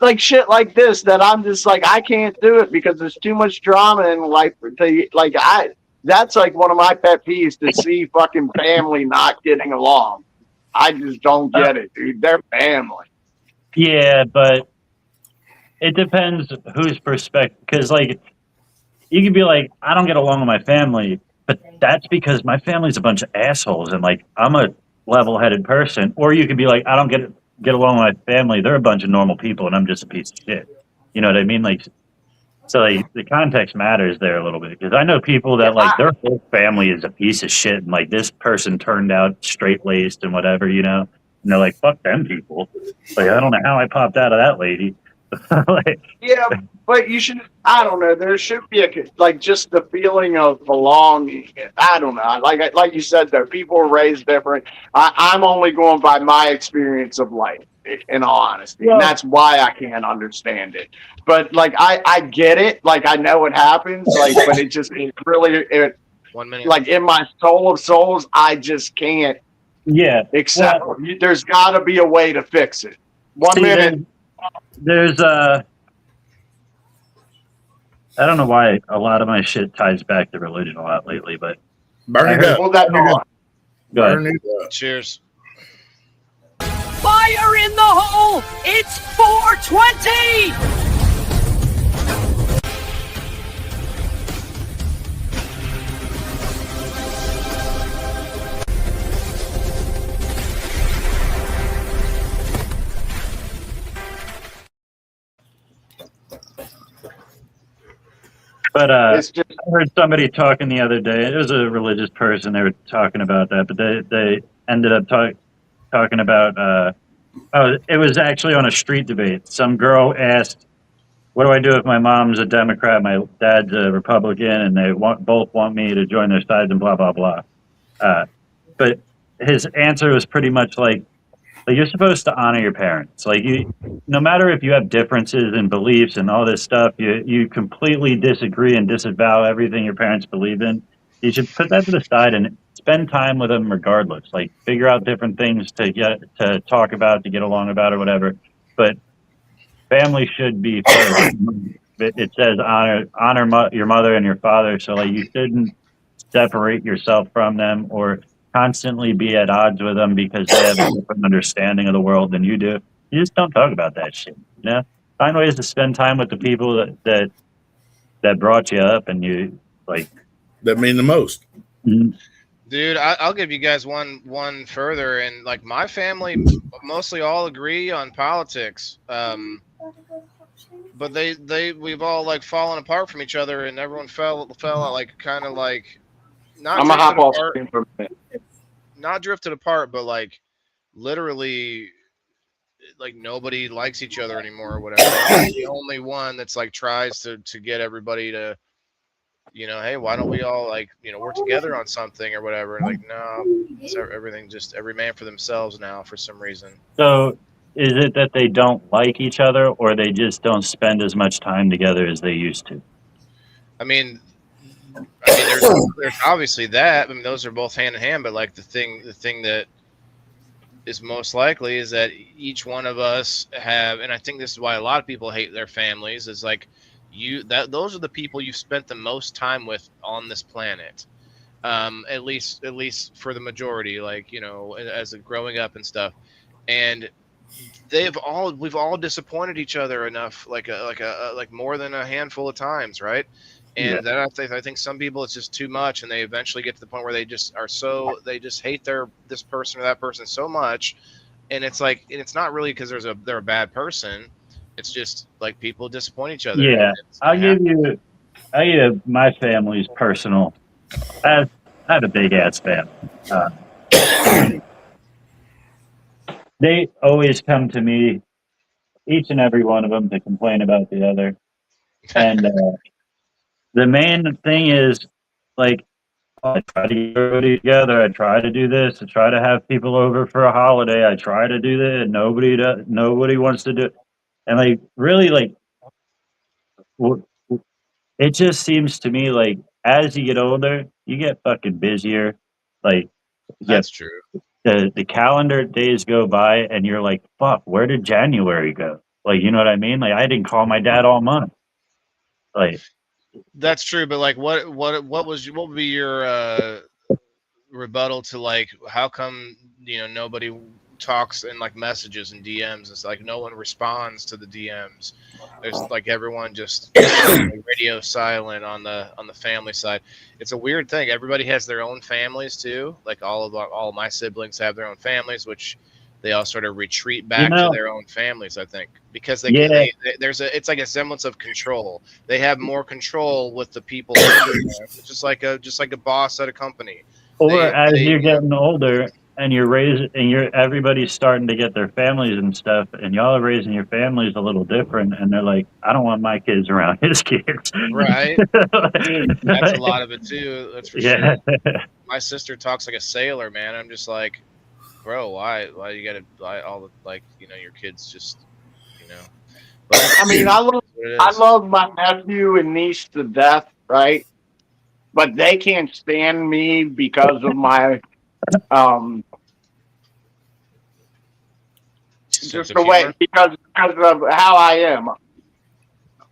Like shit like this that I'm just like I can't do it because there's too much drama in life. That's like one of my pet peeves to see fucking family not getting along. I just don't get it, dude. They're family. Yeah, but it depends whose perspective. Because like you could be like, I don't get along with my family, but that's because my family's a bunch of assholes, and like I'm a level-headed person. Or you could be like, I don't get along with my family. They're a bunch of normal people, and I'm just a piece of shit. You know what I mean? Like, so like the context matters there a little bit because I know people that like their whole family is a piece of shit, and like this person turned out straight-laced and whatever, you know. And they're like, fuck them people. Like I don't know how I popped out of that lady. Like, yeah, but you should. I don't know. There should be just the feeling of belonging. I don't know. Like you said, though, people are raised different. I'm only going by my experience of life, in all honesty, and that's why I can't understand it. But like, I get it. Like I know it happens. Like, but it really 1 minute. Like in my soul of souls, I just can't. Yeah. Except there's got to be a way to fix it. 1 minute. There's I don't know why a lot of my shit ties back to religion a lot lately, but Burn it up. Pull that Burn it on. up. Go ahead. Burn it up. Cheers. Fire in the hole! It's 420! But It's just I heard somebody talking the other day. It was a religious person. They were talking about that, but they ended up talking about. Oh, it was actually on a street debate. Some girl asked, "What do I do if my mom's a Democrat, my dad's a Republican, and they both want me to join their sides and blah blah blah?" But his answer was pretty much like you're supposed to honor your parents. Like no matter if you have differences in beliefs and all this stuff, you completely disagree and disavow everything your parents believe in. You should put that to the side and spend time with them regardless. Like figure out different things to talk about, to get along about, or whatever. But family should be first. It says honor your mother and your father. So like you shouldn't separate yourself from them or constantly be at odds with them because they have a different understanding of the world than you do. You just don't talk about that shit. You know, find ways to spend time with the people that brought you up and you like. That mean the most. Dude, I'll give you guys one further, and like my family mostly all agree on politics, but we've all like fallen apart from each other, and everyone fell out like kind of like not I'm gonna hop drifted off apart, screen for a minute. not drifted apart, but like literally like nobody likes each other anymore or whatever. I'm the only one that's like tries to get everybody to, hey, why don't we all like, work together on something or whatever? And like, no, it's everything just every man for themselves now for some reason. So is it that they don't like each other or they just don't spend as much time together as they used to? I mean, there's obviously that. I mean, those are both hand in hand. But like the thing that is most likely is that each one of us have, and I think this is why a lot of people hate their families, is like those are the people you've spent the most time with on this planet. At least for the majority, like, as a growing up and stuff. And we've all disappointed each other enough, like more than a handful of times, right? And then I think some people it's just too much, and they eventually get to the point where they just hate this person or that person so much, and it's like, and it's not really because they're a bad person. It's just like people disappoint each other. Yeah, I'll give you my family's personal. I have a big ass family. They always come to me, each and every one of them, to complain about the other, and the main thing is like, I try to get everybody together. I try to do this. I try to have people over for a holiday. I try to do that. Nobody wants to do it. And like, really, like, it just seems to me like as you get older, you get fucking busier. Like, That's true. The calendar days go by, and you're like, fuck, where did January go? Like, you know what I mean? Like, I didn't call my dad all month. Like, that's true, but like, what would be your rebuttal to like, how come nobody talks in like messages and DMs? It's like no one responds to the DMs. There's like everyone just radio silent on the family side. It's a weird thing. Everybody has their own families too. Like all of my siblings have their own families, which they all sort of retreat back to their own families, I think, because it's like a semblance of control. They have more control with the people, just like a boss at a company. Or as you're getting older and everybody's starting to get their families and stuff, and y'all are raising your families a little different, and they're like, I don't want my kids around his kids. Right. That's a lot of it too. That's for sure. My sister talks like a sailor, man. I'm just like, bro, why you gotta buy all the, like, your kids just, But, I mean, I love my nephew and niece to death, right? But they can't stand me because of my just the way, because of how I am.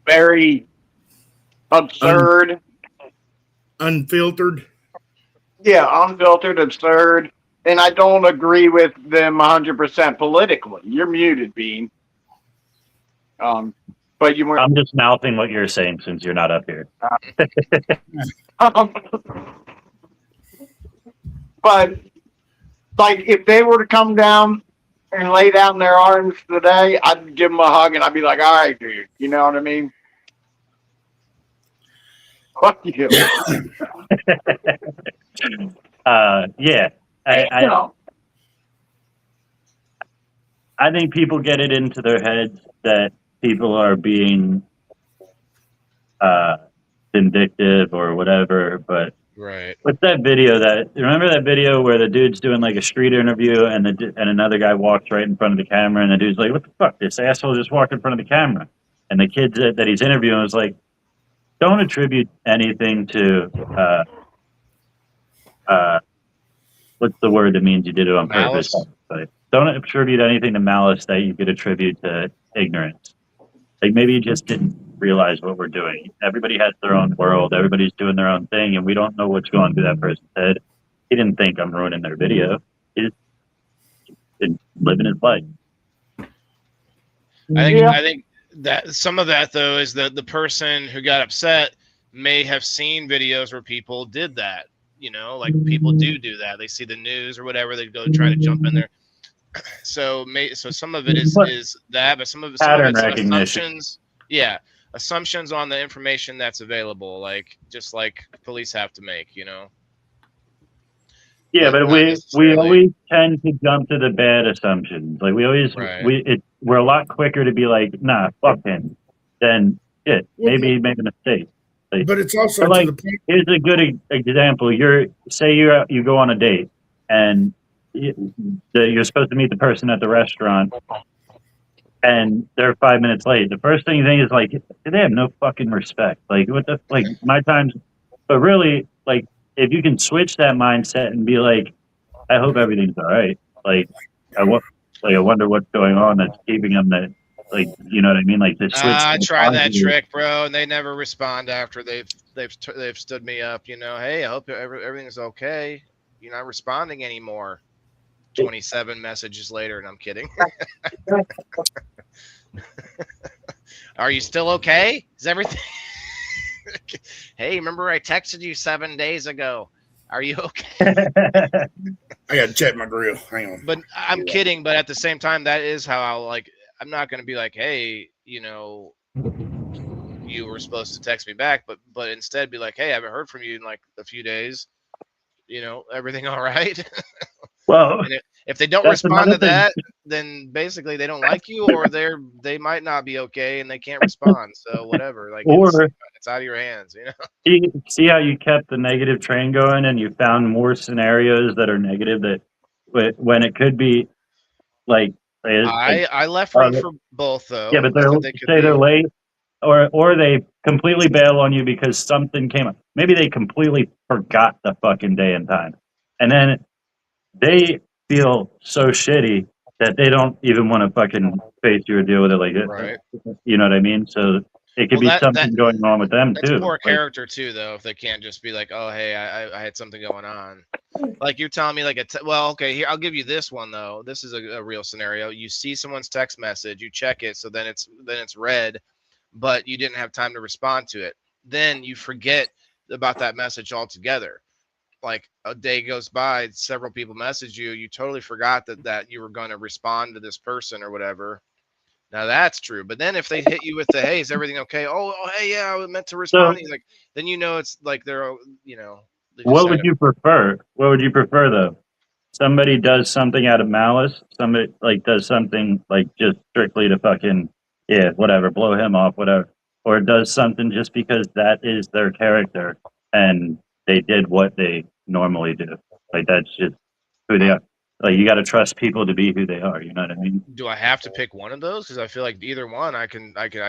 Very absurd, unfiltered. Yeah, unfiltered, absurd, and I don't agree with them 100% politically. You're muted, Bean. But you weren't. I'm just mouthing what you're saying since you're not up here. But like, if they were to come down and lay down their arms today, I'd give them a hug and I'd be like, "All right, dude," you know what I mean? Fuck you. Yeah, I think people get it into their heads that people are being vindictive or whatever, but Right. what's that video remember that video where the dude's doing like a street interview and another guy walks right in front of the camera and the dude's like, what the fuck, this asshole just walked in front of the camera, and the kid that he's interviewing was like, don't attribute anything to what's the word that means you did it on Malice? purpose, but don't attribute anything to malice that you could attribute to ignorance. Like, maybe you just didn't realize what we're doing. Everybody has their own world. Everybody's doing their own thing, and we don't know what's going through that person's head. He didn't think I'm ruining their video. He just been living his life. I think that some of that though is that the person who got upset may have seen videos where people did that. You know, like people do that. They see the news or whatever. They go try to jump in there. So some of it is that, but some of it's assumptions. Yeah, assumptions on the information that's available, like just like police have to make. You know. Yeah, but we always tend to jump to the bad assumptions. Like we always we're a lot quicker to be like, nah, fuck him, than shit. Maybe he made a mistake. Like, but it's also like, to the point. here's a good example. You go on a date and you're supposed to meet the person at the restaurant, and they're 5 minutes late. The first thing you think is like, they have no fucking respect. Like what the my times, but really like. If you can switch that mindset and be like, I hope everything's all right. Like, I wonder what's going on that's keeping them that, like, you know what I mean? Like, to switch. I try that trick, bro, and they never respond after they've stood me up. You know, hey, I hope everything's okay. You're not responding anymore. 27 messages later, and I'm kidding. Are you still okay? Is everything? Hey, remember I texted you 7 days ago. Are you okay? I got to check my grill. Hang on. But I'm kidding. But at the same time, that is how I'll like. I'm not going to be like, hey, you know, you were supposed to text me back, but instead be like, hey, I haven't heard from you in like a few days. You know, everything all right? Well, if they don't respond to that, then basically they don't like you, or they might not be okay and they can't respond. So whatever, like it's out of your hands, you know. See how you kept the negative train going, and you found more scenarios that are negative that when it could be like. I left room for both though. Yeah, but they're late, or they completely bail on you because something came up. Maybe they completely forgot the fucking day and time, and then they feel so shitty that they don't even want to fucking face you or deal with it. Like, right. You know what I mean? So it could be something going on with them too. That's poor character too, though. If they can't just be like, "Oh, hey, I had something going on," like you're telling me, like, well, okay, here I'll give you this one though. This is a real scenario. You see someone's text message, you check it, so then it's read, but you didn't have time to respond to it. Then you forget about that message altogether. Like a day goes by, several people message you, you totally forgot that you were going to respond to this person or whatever. Now that's true. But then if they hit you with the, hey, is everything okay? Oh hey, yeah, I meant to respond. So, like, then you know it's like they're, you know. What would you prefer? What would you prefer though? Somebody does something out of malice. Somebody like does something like just strictly to fucking whatever, blow him off, whatever, or does something just because that is their character and they did what they normally do. Like that's just who they are. Like you got to trust people to be who they are. You know what I mean? Do I have to pick one of those? Because I feel like either one, I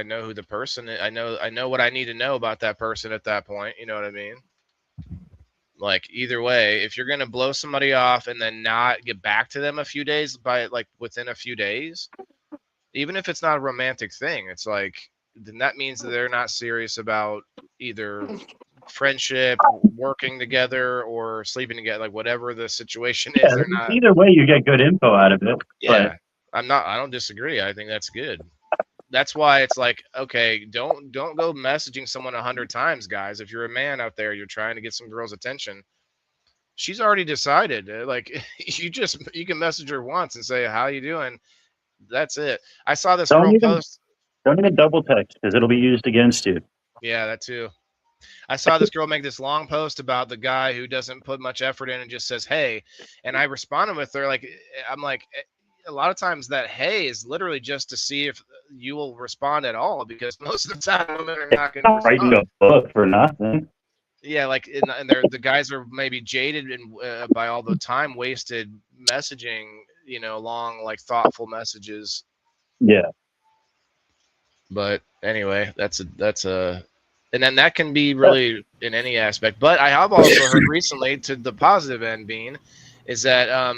know who the person is. I know what I need to know about that person at that point. You know what I mean? Like either way, if you're gonna blow somebody off and then not get back to them a few days within a few days, even if it's not a romantic thing, it's like then that means that they're not serious about either friendship, working together, or sleeping together, like whatever the situation is. Yeah, They're not. either way, you get good info out of it. Yeah, I don't disagree. I think that's good. That's why it's like, okay, don't go messaging someone 100 times, guys. If you're a man out there, you're trying to get some girl's attention. She's already decided. Like you can message her once and say, "How you doing?" That's it. I saw this girl post. Don't even double text because it'll be used against you. Yeah, that too. I saw this girl make this long post about the guy who doesn't put much effort in and just says, "Hey," and I responded with her like, I'm like, a lot of times that "hey" is literally just to see if you will respond at all, because most of the time women are not going to Writing respond. a book for nothing. Yeah, like and the guys are maybe jaded and by all the time wasted messaging, long like thoughtful messages. Yeah. But anyway, that's a and then that can be really in any aspect. But I have also heard recently, to the positive end being, is that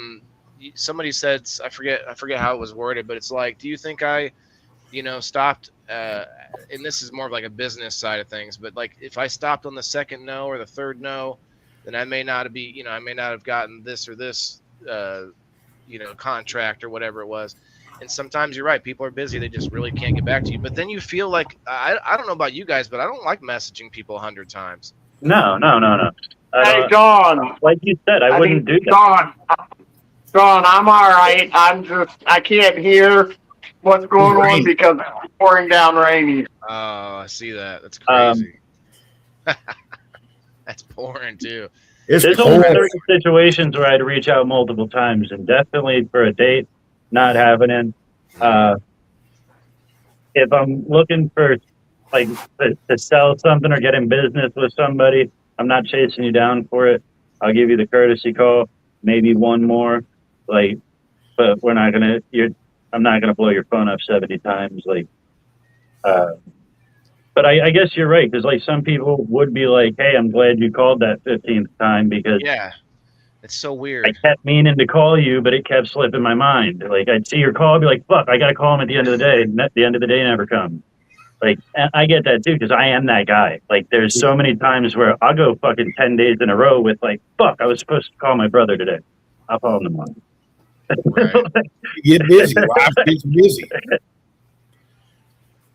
somebody said, I forget how it was worded, but it's like, do you think I stopped and this is more of like a business side of things, but like if I stopped on the second no or the third no, then I may not have gotten this or this contract or whatever it was. And sometimes you're right, people are busy, they just really can't get back to you. But then you feel like I don't know about you guys, but I don't like messaging people 100 times. No. Hey, Dawn. Like you said, I wouldn't do that. Dawn, I'm all right. I can't hear what's going on because it's pouring down rain. Oh, I see that. That's crazy. That's pouring too. There's only certain situations where I'd reach out multiple times, and definitely for a date, not happening. If I'm looking for like to sell something or get in business with somebody, I'm not chasing you down for it. I'll give you the courtesy call, maybe one more, but I'm not gonna blow your phone up 70 times, but I guess you're right, because like some people would be like, "Hey, I'm glad you called that 15th time because it's so weird. I kept meaning to call you, but it kept slipping my mind. Like I'd see your call, I'd be like, fuck, I gotta call him at the end of the day, and at the end of the day never comes." Like I get that too, because I am that guy. Like there's so many times where I'll go fucking 10 days in a row with like, fuck, I was supposed to call my brother today. I'll call him tomorrow. Right. You get busy. Life gets busy.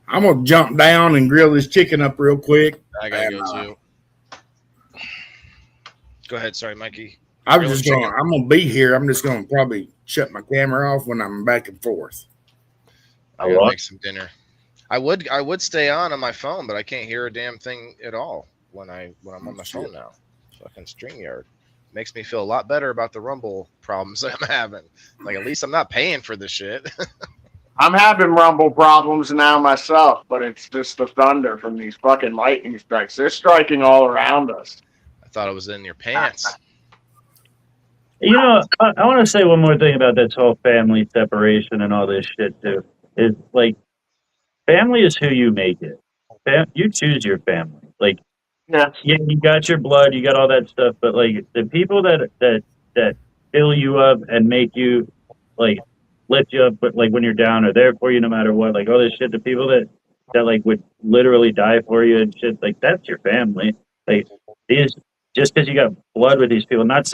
I'm gonna jump down and grill this chicken up real quick. I gotta go too. Go ahead, sorry, Mikey. I'm gonna be here. I'm just gonna probably shut my camera off when I'm back and forth. I gotta make some dinner. I would stay on my phone, but I can't hear a damn thing at all when I'm on my phone now. Fucking StreamYard makes me feel a lot better about the Rumble problems that I'm having. Like at least I'm not paying for this shit. I'm having Rumble problems now myself, but it's just the thunder from these fucking lightning strikes. They're striking all around us. I thought it was in your pants. I want to say one more thing about this whole family separation and all this shit too. Is like, family is who you make it. You choose your family. Like, yeah, you got your blood, you got all that stuff, but like the people that fill you up and make you like lift you up, but like when you're down are there for you no matter what. Like all this shit. The people that like would literally die for you and shit. Like that's your family. Like these, just because you got blood with these people. I'm not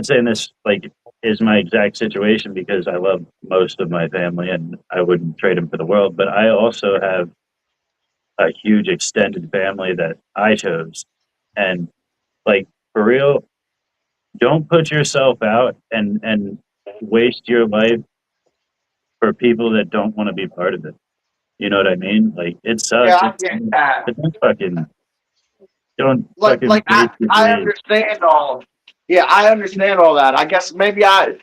saying this like is my exact situation, because I love most of my family and I wouldn't trade them for the world. But I also have a huge extended family that I chose, and like for real, don't put yourself out and waste your life for people that don't want to be part of it. You know what I mean? Like it sucks. Yeah, I get that. I understand all. Yeah, I understand all that. I guess maybe I've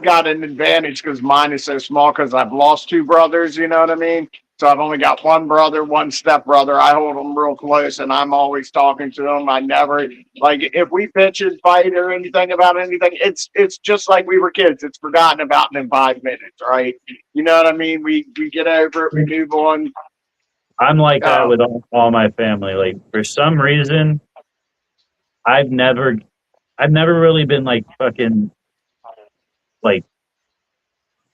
got an advantage because mine is so small because I've lost two brothers. You know what I mean? So I've only got one brother, one stepbrother. I hold them real close, and I'm always talking to them. I never if we bitch and fight or anything about anything, it's just like we were kids. It's forgotten about in 5 minutes, right? You know what I mean? We get over it. We move on. I'm like that with all my family. Like for some reason, I've never really been like fucking like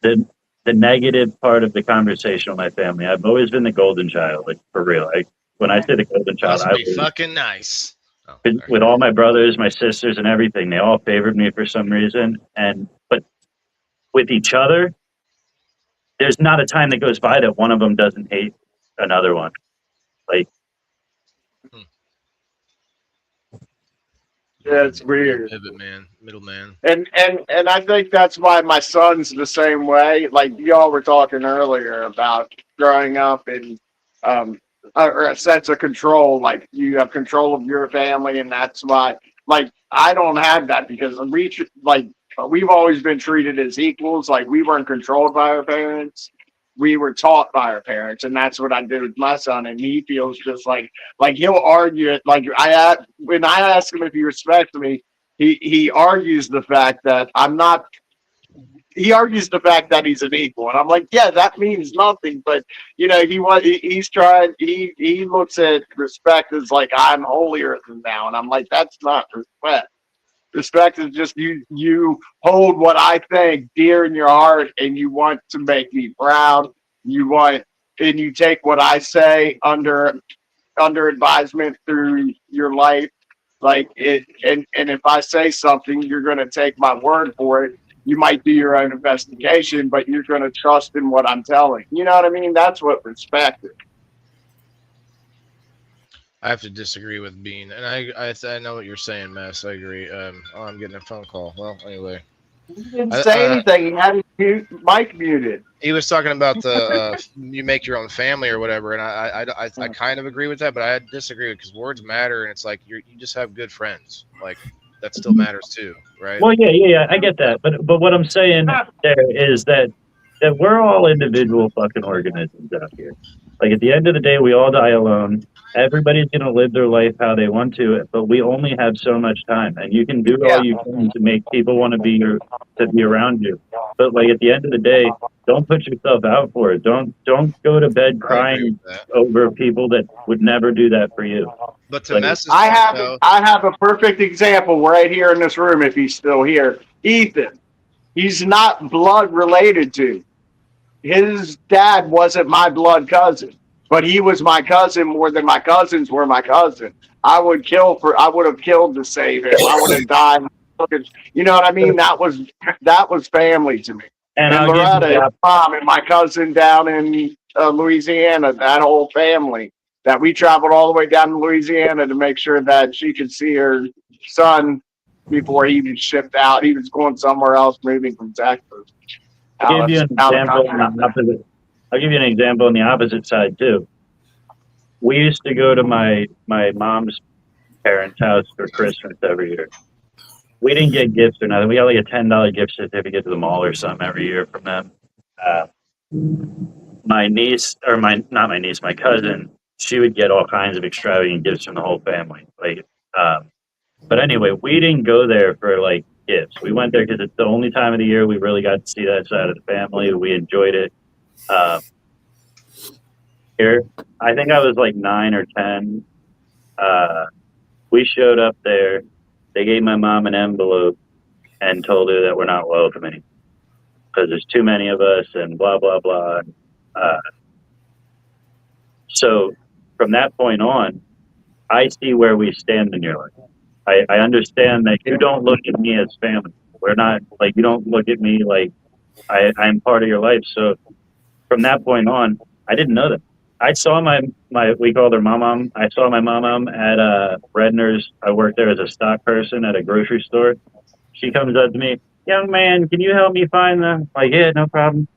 the negative part of the conversation with my family. I've always been the golden child, like for real. when I say the golden child, Must I be was fucking nice. Oh, with all my brothers, my sisters, and everything. They all favored me for some reason, but with each other, there's not a time that goes by that one of them doesn't hate another one. Like, Yeah, it's weird. Pivot man, middleman. And I think that's why my son's the same way. Like y'all were talking earlier about growing up in or a sense of control. Like you have control of your family, and that's why. Like I don't have that because we've always been treated as equals. Like we weren't controlled by our parents. We were taught by our parents, and that's what I did with my son. And he feels just like he'll argue it. Like when I ask him if he respects me, he argues the fact that I'm not. He argues the fact that he's an equal, and I'm like, yeah, that means nothing. But he's trying. He looks at respect as like I'm holier than thou, and I'm like, that's not respect. Respect is just you hold what I think dear in your heart, and you want to make me proud. And you take what I say under advisement through your life. Like it, and if I say something, you're going to take my word for it. You might do your own investigation, but you're going to trust in what I'm telling. You know what I mean? That's what respect is. I have to disagree with Bean, and I know what you're saying, Mess. I agree. I'm getting a phone call. Well, anyway, He didn't say anything. He had his mic muted. He was talking about the you make your own family or whatever, and I kind of agree with that, but I disagree because words matter, and it's like you just have good friends, like that still matters too, right? well, yeah, I get that, but what I'm saying there is that we're all individual fucking organisms out here. Like at the end of the day, we all die alone. Everybody's gonna live their life how they want to, but we only have so much time, and you can do all you can to make people want to be around you. But like at the end of the day, don't put yourself out for it. Don't go to bed crying over people that would never do that for you. But to Mess's I point, have a perfect example right here in this room. If he's still here, Ethan. He's not blood related to. His dad wasn't my blood cousin, but he was my cousin more than my cousins were my cousin. I would have killed to save him. I would have died. You know what I mean? That was family to me. And Loretta, mom, and my cousin down in Louisiana, that whole family that we traveled all the way down to Louisiana to make sure that she could see her son before he was shipped out. He was going somewhere else, moving from Texas. I'll give you an example on the opposite. I'll give you an example on the opposite side too. We used to go to my mom's parents' house for Christmas every year. We didn't get gifts or nothing. We got like a $10 gift certificate to the mall or something every year from them. My niece, or not my niece, my cousin, she would get all kinds of extravagant gifts from the whole family. But anyway, we didn't go there for like gifts. We went there because it's the only time of the year we really got to see that side of the family. We enjoyed it. Here, I think I was like 9 or 10. We showed up there. They gave my mom an envelope and told her that we're not welcoming because there's too many of us and blah, blah, blah. So from that point on, I see where we stand in your life. I understand that you don't look at me as family. We're not like, you don't look at me like I'm part of your life. So from that point on, I didn't know that. I saw we called her mom. I saw my mom at Redner's. I worked there as a stock person at a grocery store. She comes up to me, young man, can you help me find them? Like, yeah, no problem.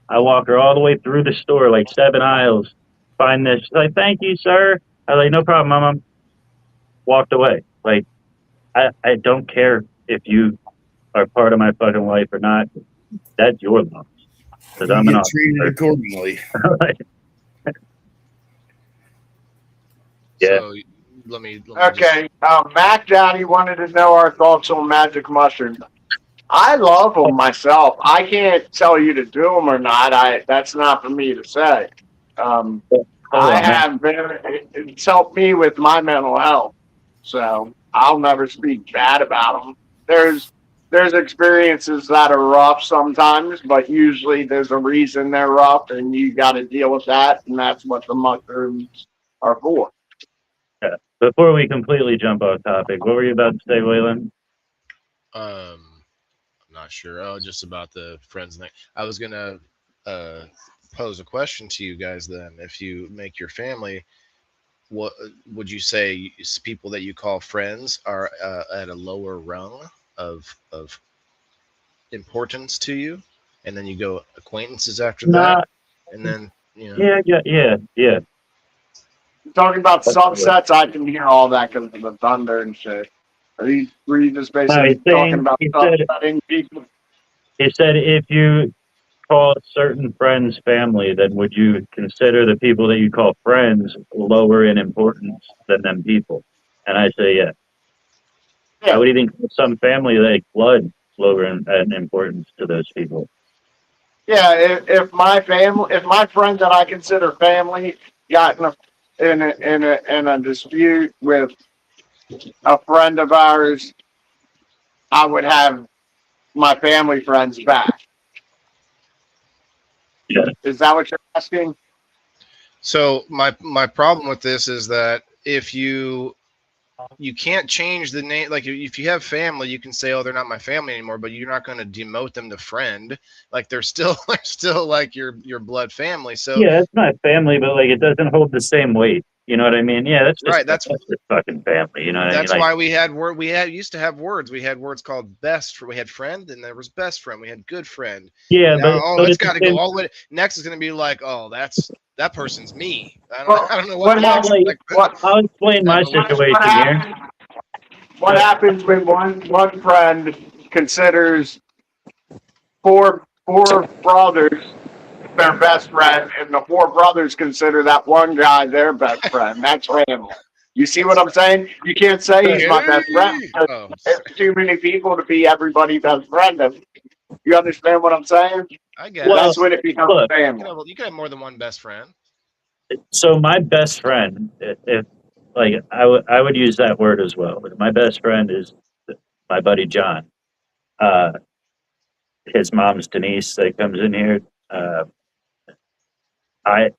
I walk her all the way through the store, like 7 aisles, find this. She's like, thank you, sir. I was like, no problem, mom. Walked away. Like, I don't care if you are part of my fucking life or not. That's your loss. Because I'm get treated accordingly. Yeah. So let me okay. Mac Downey wanted to know our thoughts on magic mushrooms. I love them myself. I can't tell you to do them or not. That's not for me to say. It's helped me with my mental health. So I'll never speak bad about them. There's experiences that are rough sometimes, but usually there's a reason they're rough, and you got to deal with that, and that's what the mushrooms or 4. Yeah. Before we completely jump off topic, what were you about to say, Waylon? I'm not sure. Oh, just about the friends thing. I was gonna pose a question to you guys then. If you make your family, what would you say people that you call friends are at a lower rung of importance to you, and then you go acquaintances after that, Not. and then Yeah. Talking about That's good. subsets, I can hear all that because of the thunder and shit. Were you just No, basically he's talking saying about subsetting people? he said if you call certain friends family, then would you consider the people that you call friends lower in importance than them people? And I say yes. I Yeah, would even call some family like blood lower in importance to those people. yeah. If my family, if my friends that I consider family got in a dispute with a friend of ours, I would have my family friends back. Yeah. Is that what you're asking? So my problem with this is that if you can't change the name, like if you have family, you can say, oh, they're not my family anymore, but you're not going to demote them to friend. Like they're still they're still like your blood family. So Yeah, it's my family, but like it doesn't hold the same weight. You know what I mean? Yeah, right, that's just fucking family. You know what I mean? that's Like, why we had used to have words. We had words called best. We had friend, and there was best friend. We had good friend. yeah, And now, oh, but it's at the got to same, go all the way. Next is going to be like, oh, that person's me. Well, I don't know what what next. happens? like, Like, I'll explain I my don't know what. What situation here. happens? What happens when one friend considers four brothers their best friend, and the 4 brothers consider that one guy their best friend? That's family. You see what I'm saying? You can't say he's my best friend Okay. because Oh, it's too many people to be everybody's best friend. You understand what I'm saying? I guess Well, That's when it becomes look, family. you can have more than one best friend. so my best friend, if like I would use that word as well. My best friend is my buddy John. Uh, his mom's Denise that comes in here. Uh, I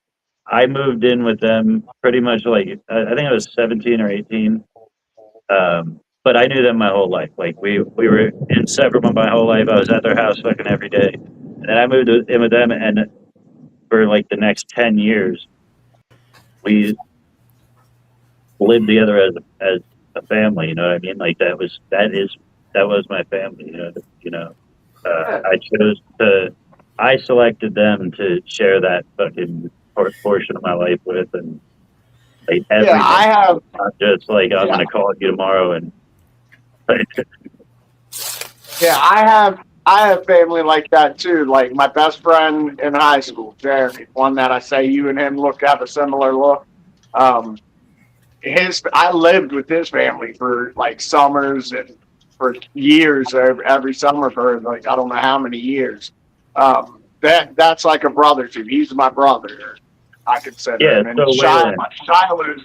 I moved in with them pretty much like I think I was 17 or 18. But I knew them my whole life. Like we were inseparable my whole life. I was at their house fucking every day. And then I moved in with them, and for like the next 10 years, we lived together as a family. You know what I mean? Like that was my family. I chose to. I selected them to share that fucking portion of my life with, and like Yeah, every day, I have. not just like I'm Yeah, gonna call you tomorrow and like, yeah, I have family like that too. Like my best friend in high school, Jeremy, one that I say you and him have a similar look. Um, I lived with his family for like summers and for years, every summer for like I don't know how many years. That's like a brother to me. He's my brother. I consider yeah. him. And So Waylon,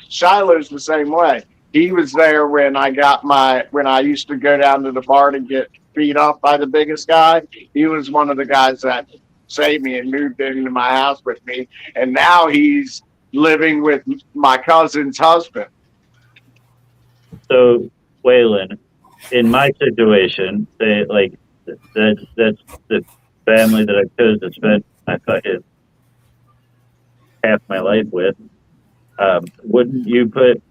Shiloh's the same way. He was there when when I used to go down to the bar to get beat up by the biggest guy. He was one of the guys that saved me and moved into my house with me. And now he's living with my cousin's husband. so Waylon, in my situation, they like that's the family that I chose to spend my fucking half my life with. Wouldn't you put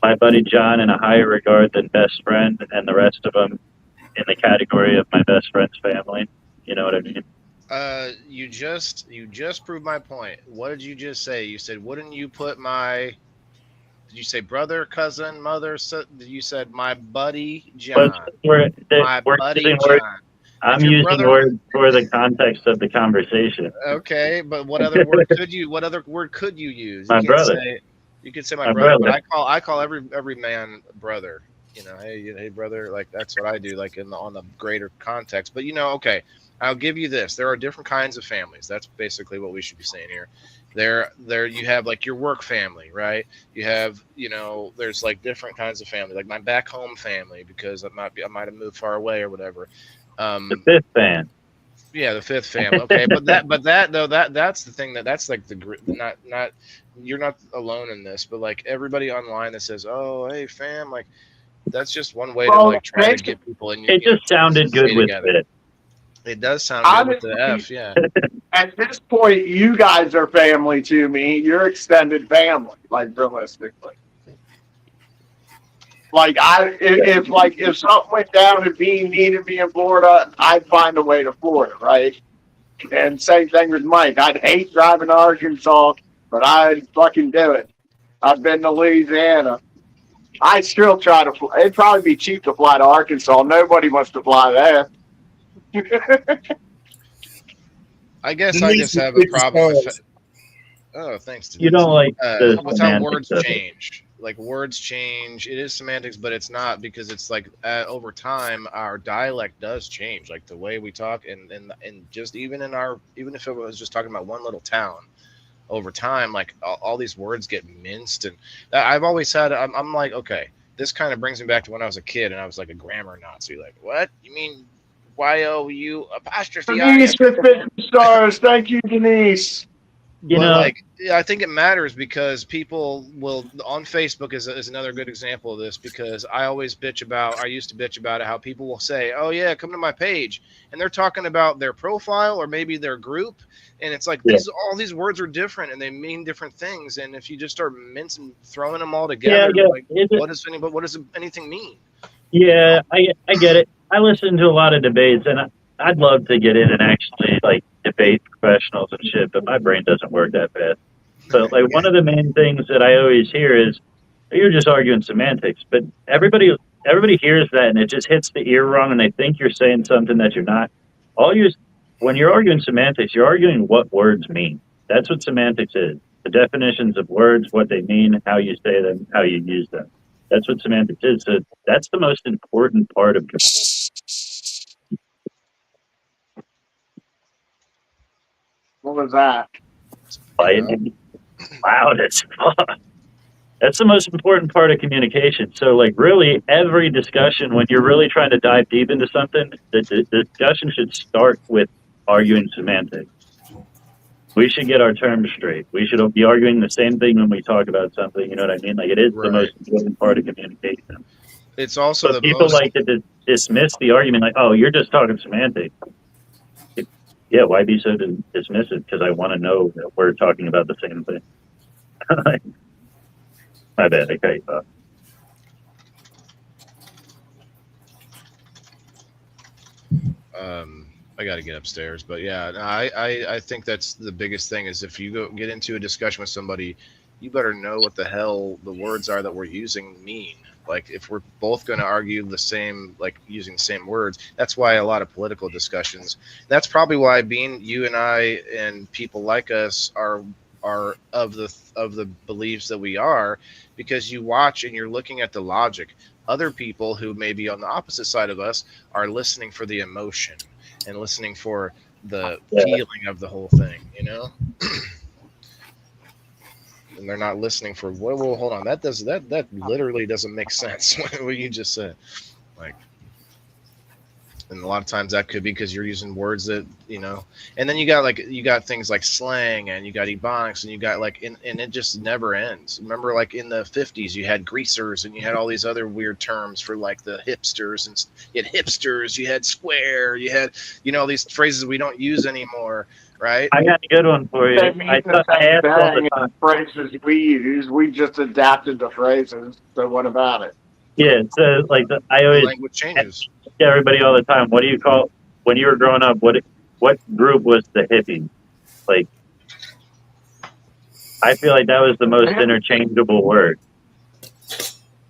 my buddy John in a higher regard than best friend, and the rest of them in the category of my best friend's family? You know what I mean? You just proved my point. What did you just say? You said, wouldn't you put my? Did you say brother, cousin, mother? You said my buddy But John. My we're buddy using words. John. If I'm your using brother, words for the context of the conversation. okay, but what other word could you? What other word could you use? You My can't brother, say. You could say my my brother, but brother. I call every man brother. You know, hey brother, like that's what I do, like on the greater context. But okay, I'll give you this. There are different kinds of families. That's basically what we should be saying here. There you have like your work family, right? You have, there's like different kinds of family, like my back home family, because I might have moved far away or whatever. The fifth band. Yeah, the fifth fam. Okay, but that's the thing that's like not you're not alone in this, but like everybody online that says, "Oh, hey fam," like that's just one way to Well, like try to get people in. It just sounded good stay with together. it. It does sound good with the honestly, F, yeah. at this point, you guys are family to me. You're extended family, like realistically. Like if something went down and Bean needed me in Florida, I'd find a way to Florida, right? And same thing with Mike. I'd hate driving to Arkansas, but I'd fucking do it. I've been to Louisiana. I still try to fly. It'd probably be cheap to fly to Arkansas. Nobody wants to fly there. I guess I just have a problem with. Oh, thanks. Denise. You don't like with how words change. Like words change. It is semantics, but it's not because it's like over time our dialect does change. Like the way we talk, and just even if it was just talking about one little town, over time, like all these words get minced, and I've always had. I'm like, okay, this kind of brings me back to when I was a kid and I was like a grammar Nazi. Like, what you mean? Y-O-U apostrophe Denise with 50 stars. Thank you, Denise. You know, like, I think it matters because people will on Facebook is another good example of this because I used to bitch about it, how people will say, oh yeah, come to my page. And they're talking about their profile or maybe their group. And it's like, all these words are different and they mean different things. And if you just start throwing them all together, like, what does anything mean? Yeah, I get it. I listen to a lot of debates, and I'd love to get in and actually like debate professionals and shit, but my brain doesn't work that fast. But like one of the main things that I always hear is you're just arguing semantics, but everybody hears that and it just hits the ear wrong, and they think you're saying something that you're not. When you're arguing semantics, you're arguing what words mean. That's what semantics is. The definitions of words, what they mean, how you say them, how you use them. That's what semantics is. So that's the most important part of What was that? Loud as fuck. That's the most important part of communication. So, like, really, every discussion, when you're really trying to dive deep into something, the discussion should start with arguing semantics. We should get our terms straight. We should be arguing the same thing when we talk about something. You know what I mean? Like, it is the most important part of communication. It's also but people like to dismiss the argument, like, oh, you're just talking semantics. Yeah, why be so dismissive? Because I want to know that we're talking about the same thing. My bad, I cut you off. I got to get upstairs, but yeah, I think that's the biggest thing is if you get into a discussion with somebody, you better know what the hell the words are that we're using mean. Like if we're both going to argue the same, like using the same words, that's why a lot of political discussions. That's probably why you and I and people like us are of the beliefs that we are, because you watch and you're looking at the logic. Other people who may be on the opposite side of us are listening for the emotion and listening for the feeling of the whole thing, you know? And they're not listening for well, hold on, that literally doesn't make sense what you just said. Like, and a lot of times that could be because you're using words that, you know, and then you got things like slang and you got ebonics and you got like and it just never ends. Remember, like in the 50s you had greasers and you had all these other weird terms for like the hipsters, and you had hipsters, you had square, you had, you know, these phrases we don't use anymore, right? I got a good one for you. I asked all the phrases we use. We just adapted the phrases. So what about it? Yeah, so like I always language changes. Everybody all the time, what do you call when you were growing up? What group was the hippies? Like, I feel like that was the most interchangeable word.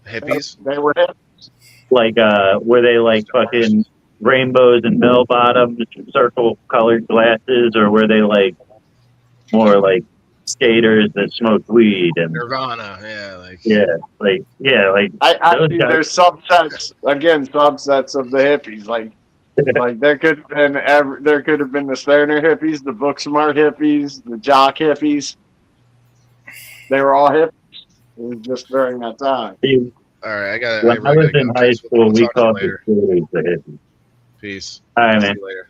Hippies? They were hippies. Like, were they like fucking rainbows and bell bottoms, circle colored glasses, or were they like more like skaters that smoked weed and Nirvana? There's subsets of the hippies. Like there could have been the stoner hippies, the book smart hippies, the jock hippies. They were all hippies. It was just during that time. All right, When I was in high school, we called the hippies. Peace. All right, man. Later.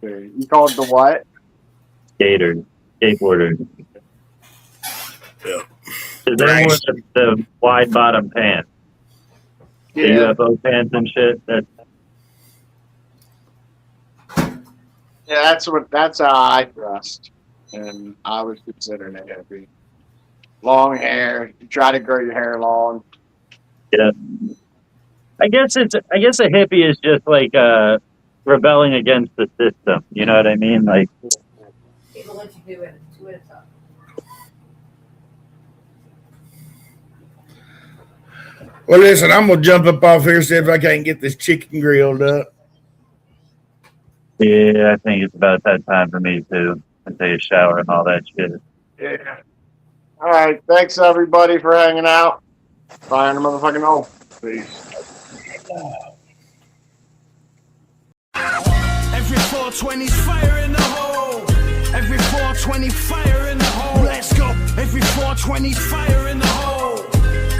be. You call it the what? Skaters, skateboarders. Yeah. Because they wore the wide bottom pants, the Yeah, UFO pants and shit. yeah. That's how I dressed, and I was considered a hippie. Long hair. You try to grow your hair long. Yeah. I guess a hippie is just like rebelling against the system. You know what I mean? Like, Well, listen, I'm gonna jump up off here, see if I can't get this chicken grilled up. yeah, I think it's about that time for me too. I take a shower and all that shit. Yeah. All right. Thanks everybody for hanging out. Fire in the motherfucking hole. Peace. Every 420's fire in the hole. Every 420 fire in the hole. Let's go. Every 420's fire in the hole.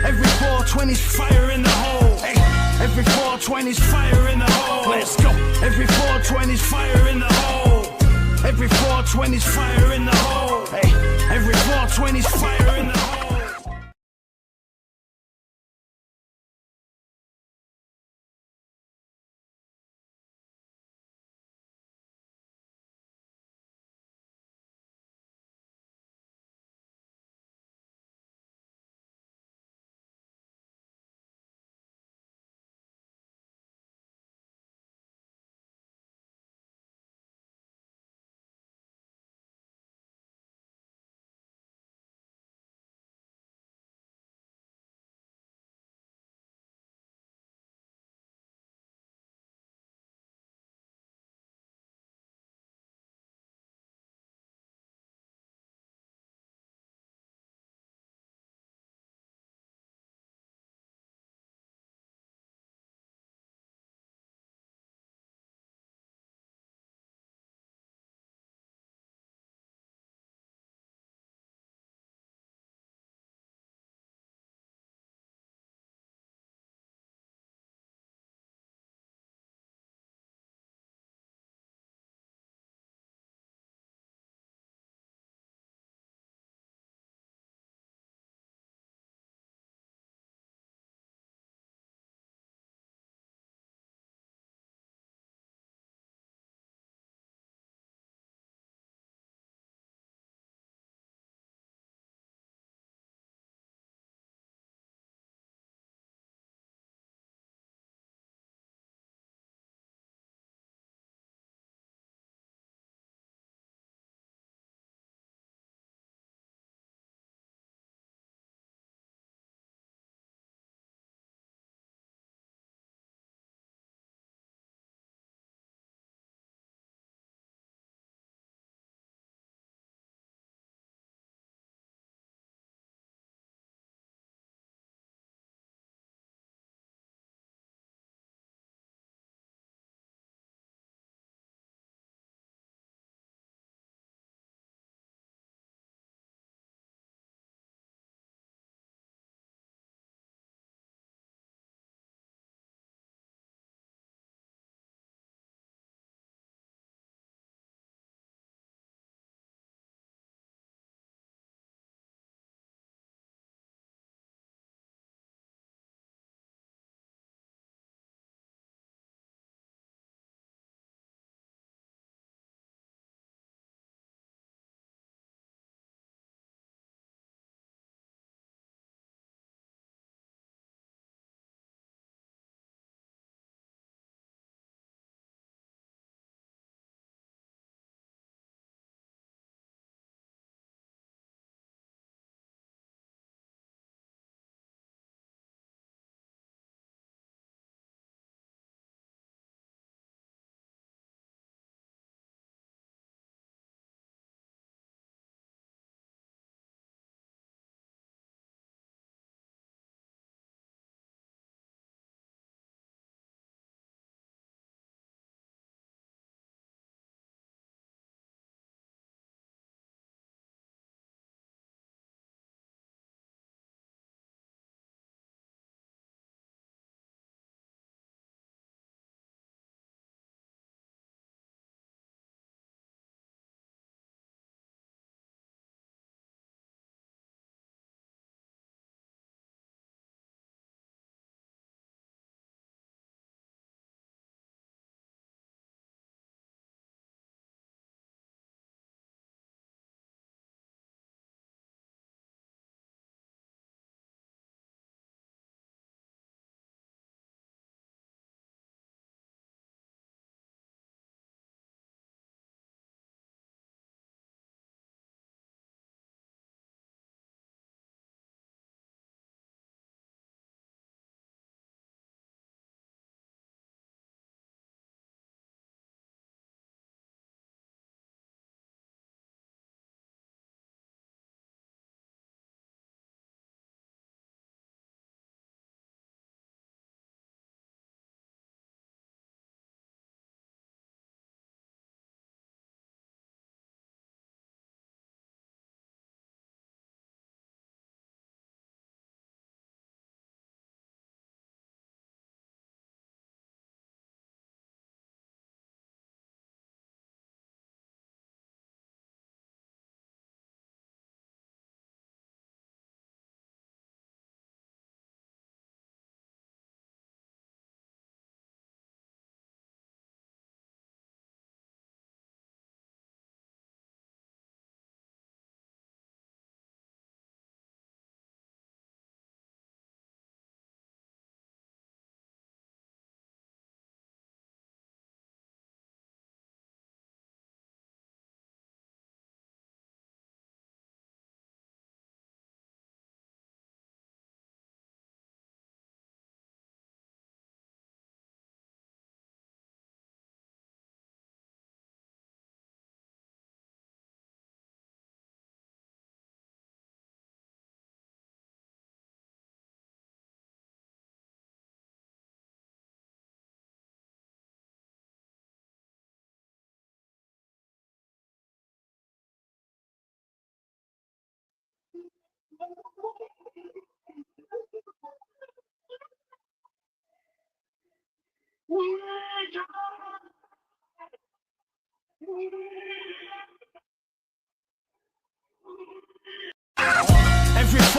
Every 420's fire in the hole. Hey. Every 420's fire in the hole. Let's go. Every 420's fire in the hole. Every 420's fire in the hole. Hey. Every 420's fire in the hole.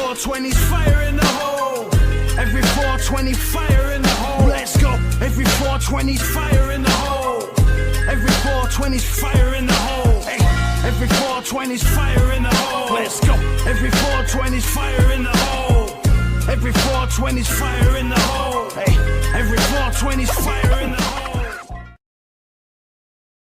420's fire in the hole. Every 420 fire in the hole. Let's go. Every 420's fire in the hole. Every 420's fire in the hole. Hey. Every 420's fire in the hole. Let's go. Every 420's fire in the hole. Every 420's fire in the hole. Hey. Every 420's fire in the hole.